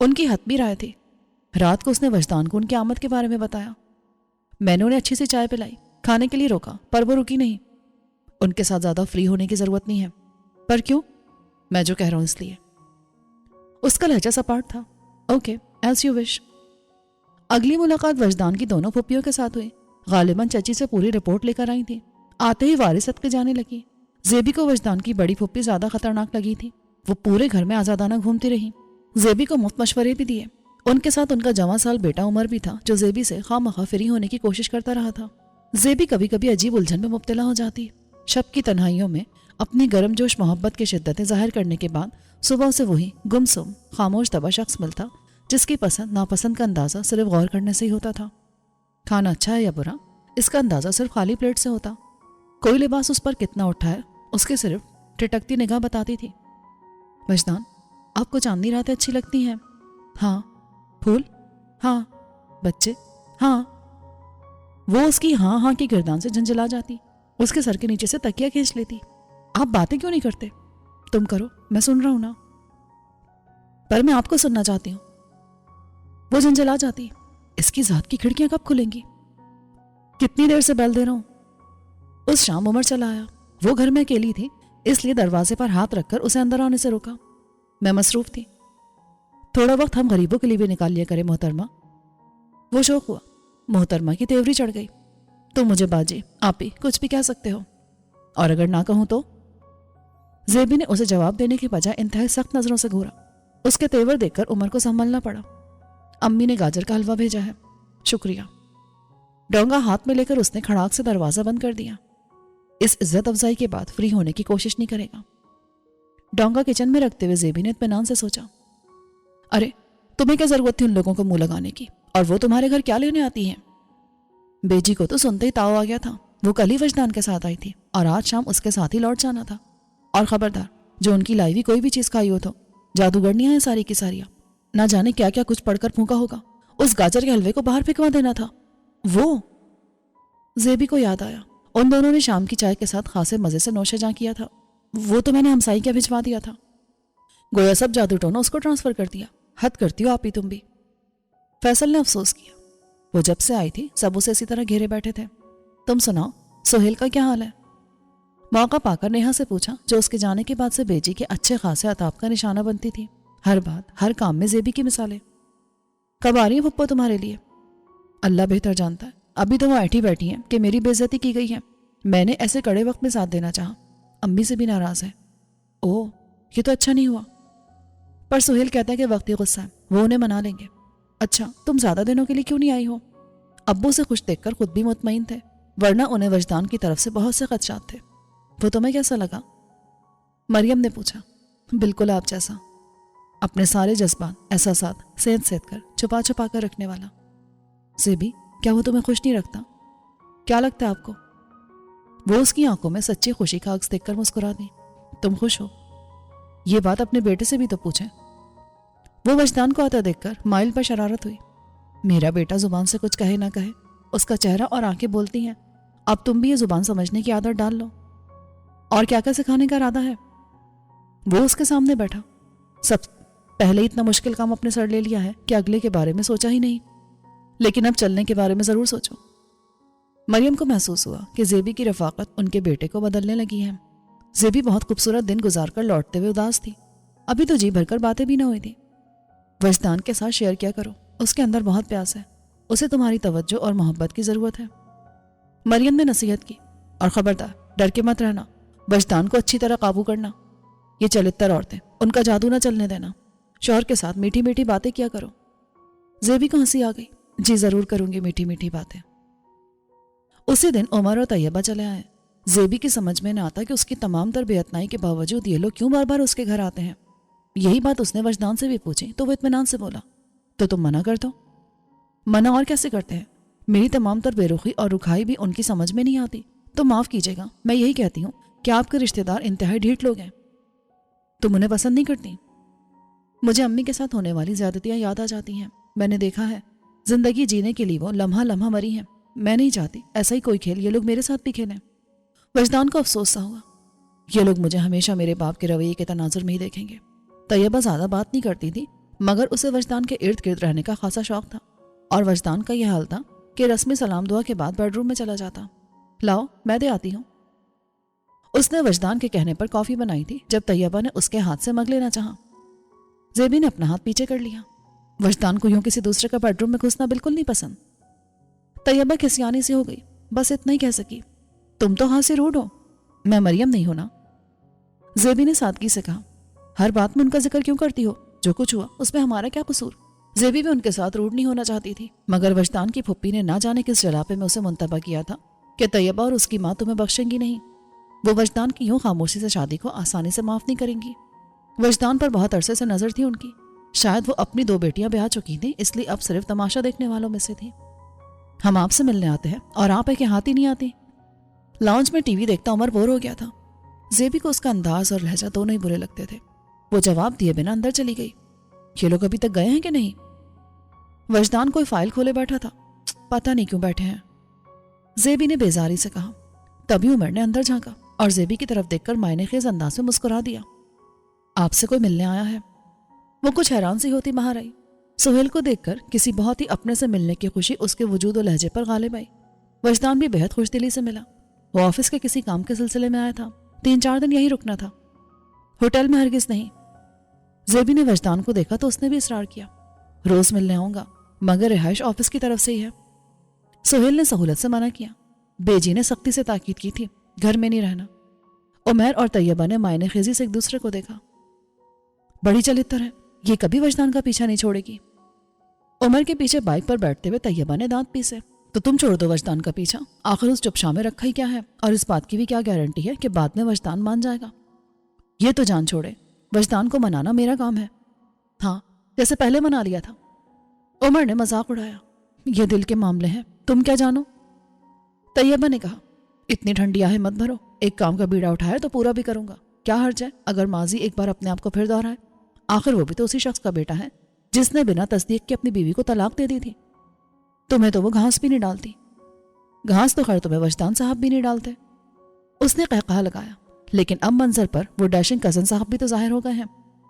ان کی حت بھی رائے تھی. رات کو اس نے وجدان کو ان کی آمد کے بارے میں بتایا. میں نے انہیں اچھی سی چائے پلائی، کھانے کے لیے روکا، پر وہ رکی نہیں. ان کے ساتھ زیادہ فری ہونے کی ضرورت نہیں ہے. پر کیوں؟ میں جو کہہ رہا ہوں اس لیے. اس کا لہجہ سپاٹ تھا. Okay, as you wish. اگلی ملاقات وجدان کی دونوں پھپھیوں کے ساتھ ہوئی. غالباً چچی سے پوری رپورٹ لے کر آئی تھی. آتے ہی وارثت کے جانے لگی. زیبی کو وجدان کی بڑی پھپھی زیادہ خطرناک لگی تھی. وہ پورے گھر میں آزادانہ گھومتی رہی. زیبی کو مفت مشورے بھی دیے. ان کے ساتھ ان کا جواں سال بیٹا عمر بھی تھا جو زیبی سے خواہ مخواہ فری ہونے کی کوشش کرتا رہا تھا. زیبی کبھی کبھی عجیب الجھن میں مبتلا ہو جاتی. شب کی تنہائیوں میں اپنی گرم جوش محبت کی شدتیں ظاہر کرنے کے بعد صبح سے وہی گمسم خاموش طبع شخص ملتا جس کی پسند ناپسند کا اندازہ صرف غور کرنے سے ہی ہوتا تھا. کھانا اچھا ہے یا برا، اس کا اندازہ صرف خالی پلیٹ سے ہوتا. کوئی لباس اس پر کتنا اٹھا ہے اس کے صرف ٹھٹکتی نگاہ بتاتی تھی. وجدان، آپ کو چاندنی راتیں اچھی لگتی ہیں؟ ہاں. پھول؟ ہاں. بچے؟ ہاں. وہ اس کی ہاں ہاں کی گردان سے جھنجھلا جاتی. اس کے سر کے نیچے سے تکیا کھینچ لیتی. آپ باتیں کیوں نہیں کرتے؟ تم کرو، میں سن رہا ہوں نا. پر میں آپ کو سننا چاہتی ہوں. وہ جھنجھلا جاتی. اس کی ذات کی کھڑکیاں کب کھلیں گی؟ کتنی دیر سے بیل دے رہا ہوں. اس شام عمر چلا آیا. وہ گھر میں اکیلی تھی، اس لیے دروازے پر ہاتھ رکھ کر اسے اندر آنے سے روکا. میں مصروف تھی. تھوڑا وقت ہم غریبوں کے لیے بھی نکال لیا کرے محترمہ. وہ شوق ہوا. محترمہ کی تیوری چڑھ گئی. تم مجھے باجی، آپ ہی کچھ بھی کہہ سکتے ہو. اور اگر نہ کہوں تو؟ زیبی نے اسے جواب دینے کی بجائے انتہائی سخت نظروں سے گھورا. اس کے تیور دیکھ کر عمر کو سنبھلنا پڑا. امی نے گاجر کا حلوہ بھیجا ہے. شکریہ. ڈونگا ہاتھ میں لے کر اس نے کھڑاک سے دروازہ بند کر دیا. اس عزت افزائی کے بعد فری ہونے کی کوشش نہیں کرے گا. ڈونگا کچن میں رکھتے ہوئے زیبی نے اطمینان سے سوچا. ارے تمہیں کیا ضرورت تھی ان لوگوں کو منہ لگانے کی؟ اور وہ تمہارے گھر کیا لینے آتی ہیں؟ بیجی کو تو سنتے ہی تاؤ آ گیا تھا. وہ کل ہی وجدان کے ساتھ آئی تھی اور آج شام اس کے ساتھ ہی لوٹ جانا تھا. اور خبردار، جو ان کی لائی ہوئی کوئی بھی چیز کھائی ہو تو جادوگرنیاں ہیں ساری کی ساریاں. نہ جانے کیا کیا کچھ پڑھ کر پھونکا ہوگا. اس گاجر کے حلوے کو باہر پھینکوا دینا تھا. وہ زیبی کو یاد آیا. ان دونوں نے شام کی چائے کے ساتھ خاصے مزے سے نوشے جاں کیا تھا. وہ تو میں نے ہمسائی کیا بھجوا دیا تھا. گویا سب جادو ٹونا اس کو ٹرانسفر کر دیا. حد کرتی ہو آپ ہی تم بھی. فیصل نے افسوس کیا. وہ جب سے آئی تھی سب اسے اسی طرح گھیرے بیٹھے تھے. تم سناؤ، سہیل کا کیا حال ہے؟ موقع پا کر نیہا سے پوچھا جو اس کے جانے کے بعد سے بیجی کے اچھے خاصے عطاف کا نشانہ بنتی تھی. ہر بات ہر کام میں زیبی کی مثالیں. کب آ رہی ہیں پھپھو تمہارے لیے؟ اللہ بہتر جانتا ہے. ابھی تو وہ ایٹھی بیٹھی ہیں کہ میری بے عزتی کی گئی ہے. میں نے ایسے کڑے وقت میں ساتھ دینا چاہا. امی سے بھی ناراض ہے. اوہ، یہ تو اچھا نہیں ہوا. پر سہیل کہتا ہے کہ وقتی غصہ ہے، وہ انہیں منا لیں گے. اچھا، تم زیادہ دنوں کے لیے کیوں نہیں آئی ہو؟ ابو سے خوش دیکھ کر خود بھی مطمئن تھے، ورنہ انہیں وجدان کی طرف سے بہت سے خدشات تھے. وہ تمہیں کیسا لگا؟ مریم نے پوچھا. بالکل آپ جیسا. اپنے سارے جذبات احساسات سید کر چھپا کر رکھنے والا. زیبی، کیا وہ تمہیں خوش نہیں رکھتا؟ کیا لگتا ہے آپ کو؟ وہ اس کی آنکھوں میں سچی خوشی کا عکس دیکھ کر مسکرا دی. تم خوش ہو؟ یہ بات اپنے بیٹے سے بھی تو پوچھیں. وہ وجدان کو آتا دیکھ کر مائل پر شرارت ہوئی. میرا بیٹا زبان سے کچھ کہے نہ کہے، اس کا چہرہ اور آنکھیں بولتی ہیں. اب تم بھی یہ زبان سمجھنے کی عادت ڈال لو. اور کیا کیا سکھانے کا ارادہ ہے؟ وہ اس کے سامنے بیٹھا. سب پہلے اتنا مشکل کام اپنے سر لے لیا ہے کہ اگلے کے بارے میں سوچا ہی نہیں، لیکن اب چلنے کے بارے میں ضرور سوچو. مریم کو محسوس ہوا کہ زیبی کی رفاقت ان کے بیٹے کو بدلنے لگی ہے. زیبی بہت خوبصورت دن گزار کر لوٹتے ہوئے اداس تھی. ابھی تو جی بھر کر باتیں بھی نہ ہوئی تھی. وجدان کے ساتھ شیئر کیا کرو، اس کے اندر بہت پیاس ہے، اسے تمہاری توجہ اور محبت کی ضرورت ہے. مریم نے نصیحت کی. اور خبردار، ڈر کے مت رہنا، وجدان کو اچھی طرح قابو کرنا. یہ چلتر عورتیں، ان کا جادو نہ چلنے دینا. شوہر کے ساتھ میٹھی میٹھی باتیں کیا کرو. زیبی کو ہنسی آ گئی. جی ضرور کروں گی میٹھی میٹھی باتیں. اسی دن عمر اور طیبہ چلے آئے. زیبی کی سمجھ میں نہ آتا کہ اس کی تمام تر بے اتنائی کے باوجود یہ لوگ کیوں بار بار اس کے گھر آتے ہیں. یہی بات اس نے وجدان سے بھی پوچھی تو وہ اطمینان سے بولا. تو تم منع کر دو. منع اور کیسے کرتے ہیں؟ میری تمام تر بے رخی اور رکھائی بھی ان کی سمجھ میں نہیں آتی. تو معاف کیجیے گا، میں یہی کہتی ہوں کہ آپ کے رشتہ دار انتہائی ڈھیٹ لوگ ہیں۔ تم انہیں پسند نہیں کرتی؟ مجھے امی کے ساتھ ہونے والی زیادتیاں یاد آ جاتی ہیں۔ میں نے دیکھا ہے زندگی جینے کے لیے وہ لمحہ لمحہ مری ہیں۔ میں نہیں چاہتی ایسا ہی کوئی کھیل یہ لوگ میرے ساتھ بھی کھیلیں۔ وجدان کو افسوس سا ہوا، یہ لوگ مجھے ہمیشہ میرے باپ کے رویے کے تناظر میں ہی دیکھیں گے۔ طیبہ زیادہ بات نہیں کرتی تھی، مگر اسے وجدان کے ارد گرد رہنے کا خاصا شوق تھا، اور وجدان کا یہ حال تھا کہ رسمی سلام دعا کے بعد بیڈ روم میں چلا جاتا۔ لاؤ میں دے آتی ہوں۔ اس نے وجدان کے کہنے پر کافی بنائی تھی جب طیبہ نے اس کے ہاتھ سے مگ لینا چاہا۔ زیبی نے اپنا ہاتھ پیچھے کر لیا۔ وجدان کو یوں کسی دوسرے کا بیڈ روم میں گھسنا بالکل نہیں پسند۔ طیبہ کھسیانی سی ہو گئی، بس اتنا ہی کہہ سکی، تم تو ہاں سے روڈ ہو، میں مریم نہیں ہونا۔ زیبی نے سادگی سے کہا، ہر بات میں ان کا ذکر کیوں کرتی ہو؟ جو کچھ ہوا اس میں ہمارا کیا قصور؟ زیبی بھی ان کے ساتھ روڈ نہیں ہونا چاہتی تھی، مگر وجدان کی پھپھی نے نہ جانے کس جلاپے میں اسے منتبہ کیا تھا کہ طیبہ اور اس کی ماں تمہیں بخشیں گی نہیں۔ وہ وجدان کی یوں خاموشی سے شادی کو آسانی سے معاف نہیں کریں گی۔ وجدان پر بہت عرصے سے نظر تھی ان کی، شاید وہ اپنی 2 بیٹیاں بیاہ چکی تھیں، اس لیے اب صرف تماشا دیکھنے والوں میں سے تھی۔ ہم آپ سے ملنے آتے ہیں اور آپ ایک ہاتھ ہی نہیں آتی۔ لاؤنج میں ٹی وی دیکھتا عمر بور ہو گیا تھا۔ زیبی کو اس کا انداز اور لہجہ دونوں ہی برے لگتے تھے۔ وہ جواب دیے بنا اندر چلی گئی۔ یہ لوگ ابھی تک گئے ہیں کہ نہیں؟ وجدان کوئی فائل کھولے بیٹھا تھا، پتہ نہیں کیوں بیٹھے ہیں، زیبی نے بیزاری سے کہا۔ تبھی عمر نے اندر جھانکا اور زیبی کی طرف دیکھ کر معنی خیز انداز میں مسکرا دیا۔ آپ سے کوئی ملنے آیا ہے؟ وہ کچھ حیران سی ہوتی باہر آئی۔ سہیل کو دیکھ کر کسی بہت ہی اپنے سے ملنے کی خوشی اس کے وجود و لہجے پر غالب آئی۔ وجدان بھی بہت خوش دلی سے ملا۔ وہ آفس کے کسی کام کے سلسلے میں آیا تھا، 3-4 دن یہی رکنا تھا، ہوٹل میں ہرگز نہیں۔ زیبی نے وجدان کو دیکھا تو اس نے بھی اصرار کیا، روز ملنے آؤں گا، مگر رہائش آفس کی طرف سے ہی ہے۔ سہیل نے سہولت سے منع کیا۔ بیجی نے سختی سے تاکید کی تھی، گھر میں نہیں رہنا۔ عمیر اور طیبہ نے معنی خیزی سے ایک دوسرے کو دیکھا۔ بڑی چلتر ہے، یہ کبھی وجدان کا پیچھا نہیں چھوڑے گی۔ عمر کے پیچھے بائک پر بیٹھتے ہوئے طیبہ نے دانت پیسے۔ تو تم چھوڑ دو وجدان کا پیچھا، آخر اس چپشا میں رکھا ہی کیا ہے، اور اس بات کی بھی کیا گارنٹی ہے کہ بعد میں وجدان مان جائے گا؟ یہ تو جان چھوڑے، وجدان کو منانا میرا کام ہے۔ ہاں، جیسے پہلے منا لیا تھا۔ عمر نے مذاق اڑایا، یہ دل کے معاملے ہیں، تم کیا جانو؟ طیبہ نے کہا، اتنی ٹھنڈی آہیں مت بھرو، ایک کام کا بیڑا اٹھایا تو پورا بھی کروں گا، کیا حرج ہے اگر ماضی ایک بار اپنے آپ کو پھر دہرائے؟ آخر وہ بھی تو اسی شخص کا بیٹا ہے جس نے بنا تصدیق کے اپنی بیوی کو طلاق دے دی تھی۔ تمہیں تو وہ گھاس بھی نہیں ڈالتی۔ گھاس تو خیر تمہیں وجدان صاحب بھی نہیں ڈالتے۔ اس نے قہقہا لگایا، لیکن اب منظر پر وہ ڈیشنگ کزن صاحب بھی تو ظاہر ہو گئے ہیں،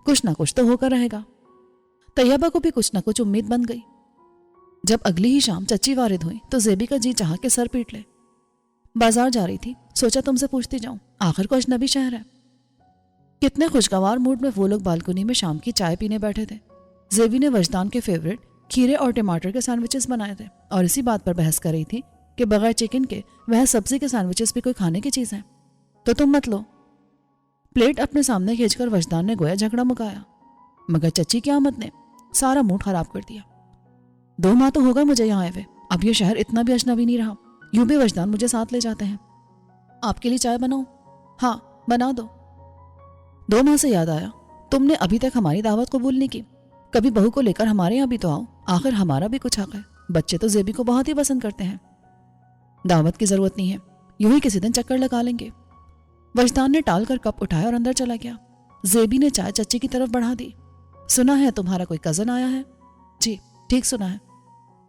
کچھ نہ کچھ تو ہو کر رہے گا۔ طیبہ کو بھی کچھ نہ کچھ امید بن گئی۔ جب اگلی ہی شام چچی وارد ہوئی تو زیبی کا جی چاہا کہ سر پیٹ لے۔ بازار جا رہی تھی، سوچا تم سے پوچھتی جاؤں، آخر کو اجنبی شہر ہے۔ کتنے خوشگوار موڈ میں وہ لوگ بالکنی میں شام کی چائے پینے بیٹھے تھے۔ زیبی نے وجدان کے فیورٹ کھیرے اور ٹماٹر کے سینڈوچز بنائے تھے اور اسی بات پر بحث کر رہی تھی کہ بغیر چکن کے وہ سبزی کے سینڈوچز بھی کوئی کھانے کی چیز ہے، تو تم مت لو۔ پلیٹ اپنے سامنے کھینچ کر وجدان نے گویا جھگڑا مکایا، مگر چچی کی آمد نے سارا موڈ خراب کر دیا۔ 2 ماہ تو ہوگا مجھے یہاں آئے ہوئے، اب یہ شہر اتنا بھی اجنبی نہیں رہا، یوں بھی وجدان مجھے ساتھ لے جاتے ہیں۔ آپ کے لیے چائے بناؤں؟ ہاں بنا دو۔ 2 ماہ سے یاد آیا، تم نے ابھی تک ہماری دعوت قبول نہیں کی، کبھی بہو کو لے کر ہمارے یہاں بھی تو آؤ، آخر ہمارا بھی کچھ حق ہے، بچے تو زیبی کو بہت ہی پسند کرتے ہیں۔ دعوت کی ضرورت نہیں ہے، یوں ہی کسی دن چکر لگا لیں گے۔ وجدان نے ٹال کر کپ اٹھایا اور اندر چلا گیا۔ زیبی نے چائے چچی کی طرف بڑھا دی۔ سنا ہے تمہارا کوئی کزن آیا ہے؟ جی ٹھیک سنا ہے۔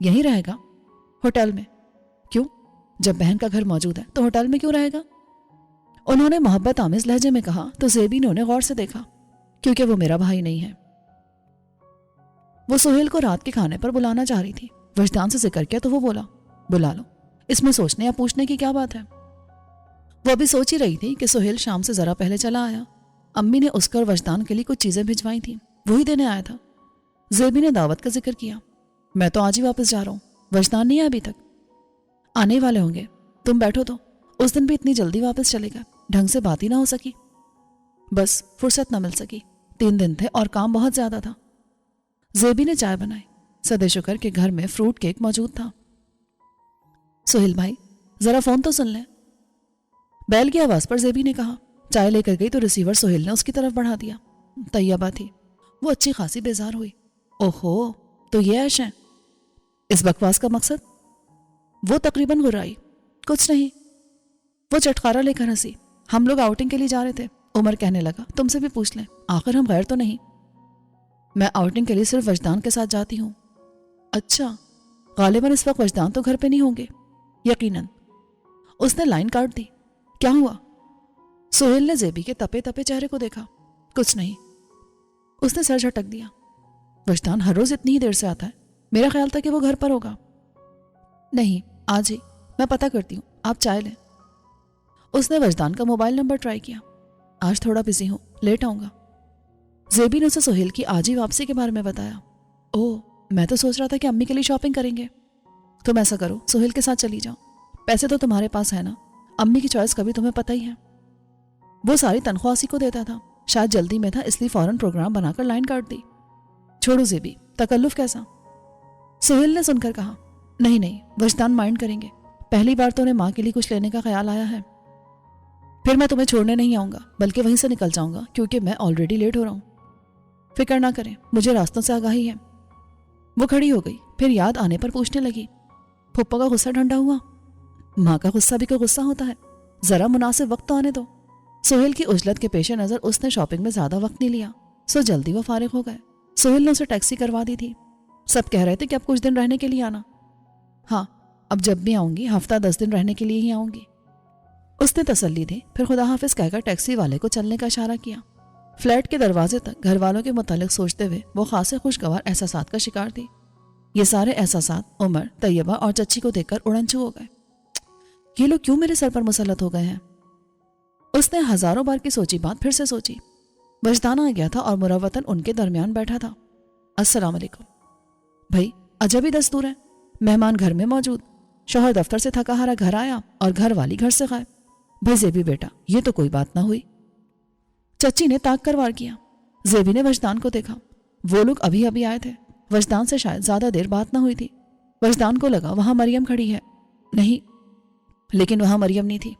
یہیں رہے گا؟ ہوٹل میں۔ کیوں؟ جب بہن کا گھر موجود ہے تو ہوٹل میں کیوں رہے گا؟ انہوں نے محبت آمیز لہجے میں کہا تو زیبی نے انہیں غور سے دیکھا۔ کیونکہ وہ میرا بھائی نہیں ہے۔ وہ سہیل کو رات کے کھانے پر بلانا چاہ رہی تھی، وجدان سے ذکر کیا تو وہ بولا، بلا لو، اس میں سوچنے یا پوچھنے کی کیا بات ہے؟ وہ ابھی سوچ ہی رہی تھی کہ سہیل شام سے ذرا پہلے چلا آیا۔ امی نے اس کا اور وجدان کے لیے کچھ چیزیں بھجوائی تھیں، وہی دینے آیا تھا۔ زیبی نے دعوت کا ذکر کیا۔ میں تو آج ہی واپس جا رہا ہوں، وجدان نہیں ہے ابھی تک۔ آنے والے ہوں گے، تم بیٹھو تو۔ اس دن بھی اتنی جلدی واپس چلے گا، ڈھنگ سے بات ہی نہ ہو سکی، بس فرصت نہ مل سکی، 3 دن تھے اور کام بہت زیادہ تھا۔ زیبی نے چائے بنائی، سدے شکر کے گھر میں فروٹ کیک موجود تھا۔ سہیل بھائی ذرا فون تو سن لیں، بیل کی آواز پر زیبی نے کہا۔ چائے لے کر گئی تو ریسیور سہیل نے اس کی طرف بڑھا دیا۔ طیبہ تھی، وہ اچھی خاصی بیزار ہوئی۔ اوہو، تو یہ عیش ہے؟ اس بکواس کا مقصد؟ وہ تقریباً گرائی، کچھ نہیں۔ وہ چٹکارا لے کر ہنسی. ہم لوگ آؤٹنگ کے لیے جا رہے تھے. عمر کہنے لگا تم سے بھی پوچھ لیں, آخر ہم غیر تو نہیں. میں آؤٹنگ کے لیے صرف وجدان کے ساتھ جاتی ہوں. اچھا, غالباً اس وقت وجدان تو گھر پہ نہیں ہوں گے. یقیناً. اس نے لائن کاٹ دی. کیا ہوا؟ سہیل نے زیبی کے تپے تپے چہرے کو دیکھا. کچھ نہیں. اس نے سر جھٹک دیا. وجدان ہر روز اتنی ہی دیر سے آتا ہے, میرا خیال تھا کہ وہ گھر پر ہوگا. نہیں, آج ہی. میں پتہ کرتی ہوں, آپ چائے لیں. اس نے وجدان کا موبائل نمبر ٹرائی کیا. آج تھوڑا بزی ہوں, لیٹ آؤں گا. زیبی نے اسے سہیل کی آج ہی واپسی کے بارے میں بتایا. اوہ, میں تو سوچ رہا تھا کہ امی کے لیے شاپنگ کریں گے. تم ایسا کرو, سہیل کے ساتھ چلی جاؤ. پیسے تو تمہارے پاس ہے نا, امی کی چوائس کا بھی تمہیں پتہ ہی ہے. وہ ساری تنخواہ اسی کو دیتا تھا, شاید جلدی میں تھا اس لیے فوراً پروگرام بنا کر لائن کاٹ دی. چھوڑو زیبی, تکلف کیسا؟ سہیل نے سن کر کہا. نہیں نہیں, وجدان مائنڈ کریں گے. پہلی بار تو انہیں ماں کے لیے کچھ لینے کا خیال آیا ہے. پھر میں تمہیں چھوڑنے نہیں آؤں گا, بلکہ وہیں سے نکل جاؤں گا, کیونکہ میں آلریڈی لیٹ ہو رہا ہوں. فکر نہ کریں, مجھے راستوں سے آگاہی ہے. وہ کھڑی ہو گئی, پھر یاد آنے پر پوچھنے لگی. پھپھا کا غصہ ٹھنڈا ہوا؟ ماں کا غصہ بھی کوئی غصہ ہوتا ہے, ذرا مناسب وقت تو آنے دو. سہیل کی عجلت کے پیش نظر اس نے شاپنگ میں زیادہ وقت نہیں لیا, سو جلدی وہ فارغ ہو گئے. سہیل نے اسے ٹیکسی کروا دی تھی. سب کہہ رہے تھے کہ اب کچھ دن رہنے کے لیے آنا. ہاں, اب جب بھی آؤں گی ہفتہ 10 دن رہنے کے لیے ہی آؤں گی. اس نے تسلی دی, پھر خدا حافظ کہہ کر ٹیکسی والے کو چلنے کا اشارہ کیا. فلیٹ کے دروازے تک گھر والوں کے متعلق سوچتے ہوئے وہ خاصے خوشگوار احساسات کا شکار تھی. یہ سارے احساسات عمر, طیبہ اور چچی کو دیکھ کر اڑنچو ہو گئے. یہ لوگ کیوں میرے سر پر مسلط ہو گئے ہیں؟ اس نے ہزاروں بار کی سوچی بات پھر سے سوچی. وجدان آ گیا تھا اور مروتاً ان کے درمیان بیٹھا تھا. السلام علیکم. بھائی, عجب ہی دستور ہے, مہمان گھر میں موجود, شوہر دفتر سے تھکا ہارا گھر آیا اور گھر والی گھر سے غائب. بھائی زیبی بیٹا, یہ تو کوئی بات نہ ہوئی. چچی نے تاک کر وار کیا. زیبی نے وجدان کو دیکھا. وہ لوگ ابھی ابھی آئے تھے. وجدان سے شاید زیادہ دیر بات نہ ہوئی تھی. وجدان کو لگا وہاں مریم کھڑی ہے. نہیں, لیکن وہاں مریم نہیں تھی.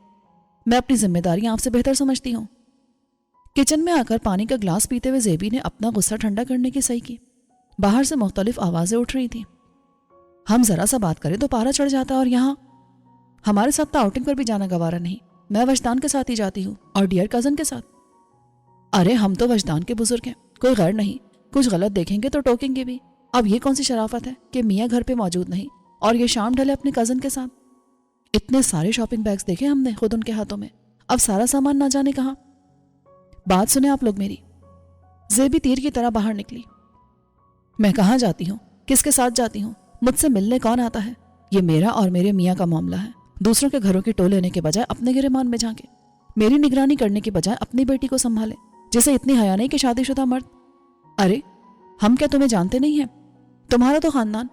میں اپنی ذمہ داریاں آپ سے بہتر سمجھتی ہوں. کچن میں آ کر پانی کا گلاس پیتے ہوئے زیبی نے اپنا غصہ ٹھنڈا کرنے کی صحیح کی. باہر سے مختلف آوازیں اٹھ رہی تھیں. ہم ذرا سا بات کریں تو پارا چڑھ جاتا, اور یہاں ہمارے ساتھ تو آؤٹنگ پر بھی جانا گوارا نہیں. میں وجدان کے ساتھ ہی جاتی ہوں, اور ڈیئر کزن کے ساتھ. ارے ہم تو وجدان کے بزرگ ہیں, کوئی غیر نہیں. کچھ غلط دیکھیں گے تو ٹوکیں گے بھی. اب یہ کون سی شرافت ہے کہ میاں گھر پہ موجود نہیں اور یہ شام ڈھلے اپنے کزن کے ساتھ. اتنے سارے شاپنگ بیگز دیکھے ہم نے خود ان کے ہاتھوں میں, اب سارا سامان نہ جانے کہاں. بات سنیں آپ لوگ میری. زیبی تیر کی طرح باہر نکلی. میں کہاں جاتی ہوں, کس کے ساتھ جاتی ہوں, مجھ سے ملنے کون آتا ہے؟ یہ میرا اور میرے میاں کا معاملہ ہے. دوسروں کے گھروں کی ٹو لینے کے بجائے اپنے گریبان میں جھانکے, میری نگرانی کرنے کی بجائے اپنی بیٹی کو سنبھالے, جسے اتنی حیا نہیں کہ شادی شدہ مرد. ارے ہم کیا تمہیں جانتے نہیں ہیں؟ تمہارا تو خاندان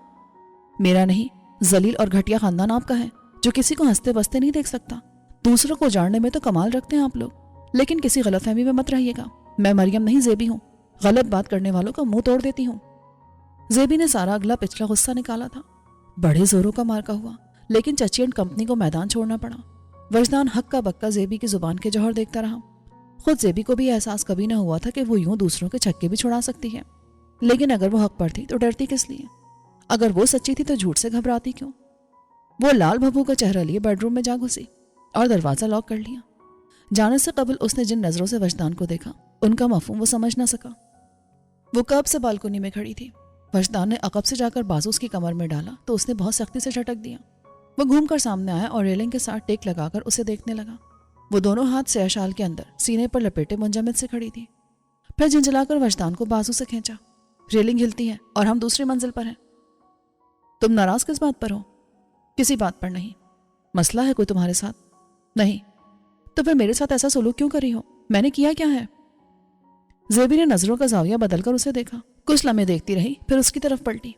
میرا نہیں, ذلیل اور گھٹیا خاندان آپ کا ہے, جو کسی کو ہنستے بستے نہیں دیکھ سکتا. دوسروں کو جاننے میں تو کمال رکھتے ہیں آپ لوگ, لیکن کسی غلط فہمی میں مت رہیے گا. میں مریم نہیں, زیبی ہوں. غلط بات کرنے والوں کا منہ توڑ دیتی ہوں. زیبی نے سارا اگلا پچھلا غصہ نکالا تھا. بڑے زوروں کا مارکا ہوا, لیکن چچی اینڈ کمپنی کو میدان چھوڑنا پڑا. وجدان حق کا بکا زیبی کی زبان کے جوہر دیکھتا رہا. خود زیبی کو بھی احساس کبھی نہ ہوا تھا کہ وہ یوں دوسروں کے چھکے بھی چھڑا سکتی ہے. لیکن اگر وہ حق پر تھی تو ڈرتی کس لیے؟ اگر وہ سچی تھی تو جھوٹ سے گھبراتی کیوں؟ وہ لال بھبو کا چہرہ لیے بیڈ روم میں جا گھسی اور دروازہ لاک کر لیا. جانے سے قبل اس نے جن نظروں سے وجدان کو دیکھا, ان کا مفہوم وہ سمجھ نہ سکا. وہ کب سے بالکنی میں کھڑی تھی. وجدان نے عقب سے جا کر بازو اس کی کمر میں ڈالا تو اس نے بہت سختی سے جھٹک دیا. وہ گھوم کر سامنے آیا اور ریلنگ کے ساتھ ٹیک لگا کر اسے دیکھنے لگا. وہ دونوں ہاتھ سیاہ شال کے اندر سینے پر لپیٹے منجمد سے کھڑی تھی. پھر جھنجھلا کر وجدان کو بازو سے کھینچا. ریلنگ ہلتی ہے اور ہم دوسری منزل پر ہیں. تم ناراض کس بات پر ہو؟ کسی بات پر نہیں. مسئلہ ہے کوئی تمہارے ساتھ؟ نہیں. تو پھر میرے ساتھ ایسا سلوک کیوں کری ہو؟ میں نے کیا کیا ہے؟ زیبی نے نظروں کا زاویہ بدل کر اسے دیکھا. کچھ لمحے دیکھتی رہی, پھر اس کی طرف پلٹی.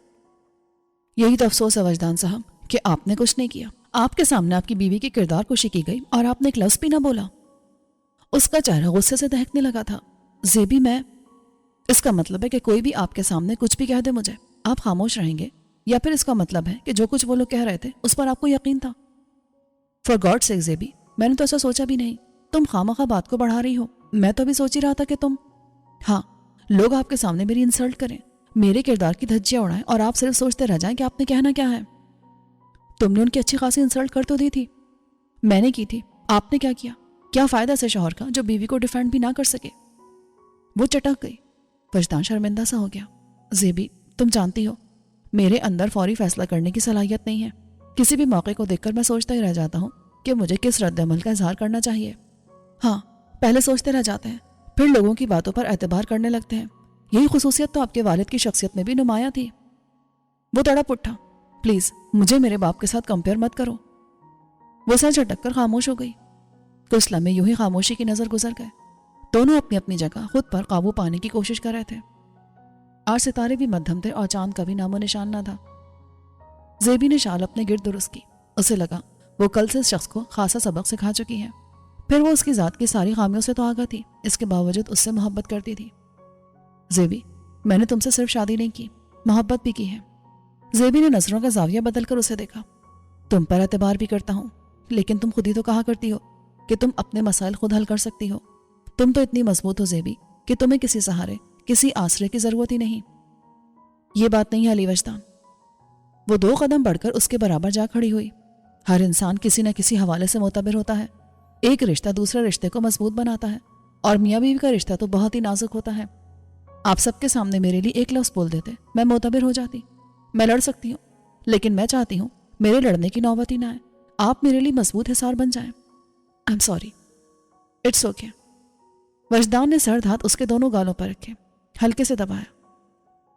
یہی تو افسوس ہے وجدان صاحب کہ آپ نے کچھ نہیں کیا. آپ کے سامنے آپ کی بیوی کی کردار کشی کی گئی اور آپ نے ایک لفظ بھی نہ بولا. اس کا چہرہ غصے سے دہکنے لگا تھا. زیبی, میں اس کا مطلب ہے کہ کوئی بھی آپ کے سامنے کچھ بھی کہہ دے مجھے, آپ خاموش رہیں گے, یا پھر اس کا مطلب ہے کہ جو کچھ وہ لوگ کہہ رہے تھے اس پر آپ کو یقین تھا؟ فار گاڈ سیک زیبی, میں نے تو ایسا سوچا بھی نہیں. تم خواہ بات کو بڑھا رہی ہو. میں تو ابھی سوچ ہی رہا تھا کہ تم, ہاں, لوگ آپ کے سامنے میری انسلٹ کریں, میرے کردار کی دھجیاں اڑائیں اور آپ صرف سوچتے رہ جائیں کہ آپ نے کہنا کیا ہے. تم نے ان کی اچھی خاصی انسلٹ کر تو دی تھی. میں نے کی تھی, آپ نے کیا کیا؟ کیا فائدہ سے شوہر کا جو بیوی کو ڈیفینڈ بھی نہ کر سکے؟ وہ چٹک گئی۔ وجدان شرمندہ سا ہو گیا۔ زیبی، تم جانتی ہو میرے اندر فوری فیصلہ کرنے کی صلاحیت نہیں ہے۔ کسی بھی موقع کو دیکھ کر میں سوچتا ہی رہ جاتا ہوں کہ مجھے کس رد عمل کا اظہار کرنا چاہیے۔ ہاں، پہلے سوچتے رہ جاتے ہیں، پھر لوگوں کی باتوں پر اعتبار کرنے لگتے ہیں۔ یہی خصوصیت تو آپ کے والد کی شخصیت میں بھی نمایاں تھی۔ وہ تڑپ اٹھا۔ پلیز مجھے میرے باپ کے ساتھ کمپیئر مت کرو۔ وہ سر جھٹک کر خاموش ہو گئی۔ کچھ لمحے یوں ہی خاموشی کی نظر گزر گئے۔ دونوں اپنی اپنی جگہ خود پر قابو پانے کی کوشش کر رہے تھے۔ آج ستارے بھی مدھم تھے اور چاند کا بھی نام و نشان نہ تھا۔ زیبی نے شال اپنے گرد درست کی۔ اسے لگا وہ کل سے اس شخص کو خاصا سبق سکھا چکی ہے۔ پھر وہ اس کی ذات کی ساری خامیوں سے تو آگاہ تھی، اس کے باوجود اس سے محبت کرتی تھی۔ زیبی، میں نے تم سے صرف شادی نہیں کی، محبت بھی کی ہے۔ زیبی نے نظروں کا زاویہ بدل کر اسے دیکھا۔ تم پر اعتبار بھی کرتا ہوں، لیکن تم خود ہی تو کہا کرتی ہو کہ تم اپنے مسائل خود حل کر سکتی ہو۔ تم تو اتنی مضبوط ہو زیبی کہ تمہیں کسی سہارے، کسی آسرے کی ضرورت ہی نہیں۔ یہ بات نہیں ہے علی وجدان۔ وہ 2 قدم بڑھ کر اس کے برابر جا کھڑی ہوئی۔ ہر انسان کسی نہ کسی حوالے سے معتبر ہوتا ہے۔ ایک رشتہ دوسرے رشتے کو مضبوط بناتا ہے، اور میاں بیوی کا رشتہ تو بہت ہی نازک ہوتا ہے۔ آپ سب کے سامنے میرے لیے ایک لفظ بول دیتے، میں معتبر ہو جاتی۔ میں لڑ سکتی ہوں، لیکن میں چاہتی ہوں میرے لڑنے کی نوبت ہی نہ آئے۔ آپ میرے لیے مضبوط حصار بن جائیں۔ I am sorry. It's okay. Wajdan نے سرد ہاتھ اس کے دونوں گالوں پر رکھے، ہلکے سے دبایا۔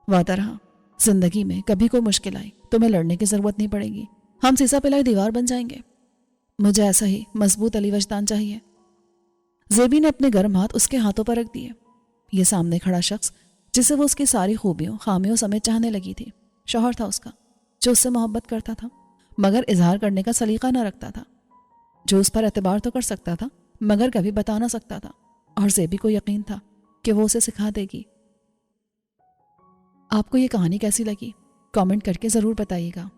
وعدہ رہا، زندگی میں کبھی کوئی مشکل آئی تمہیں لڑنے کی ضرورت نہیں پڑے گی، ہم سیسا پلائی دیوار بن جائیں گے۔ مجھے ایسا ہی مضبوط علی وجدان چاہیے۔ زیبی نے اپنے گرم ہاتھ اس کے ہاتھوں پر رکھ دیے۔ یہ سامنے کھڑا شخص جسے وہ اس کی ساری خوبیوں خامیوں سمیت چاہنے لگی تھی، شوہر تھا اس کا، جو اس سے محبت کرتا تھا مگر اظہار کرنے کا سلیقہ نہ رکھتا تھا، جو اس پر اعتبار تو کر سکتا تھا مگر کبھی بتا نہ سکتا تھا، اور زیبی کو یقین تھا کہ وہ اسے سکھا دے گی۔ آپ کو یہ کہانی کیسی لگی؟ کامنٹ کر کے ضرور بتائیے گا۔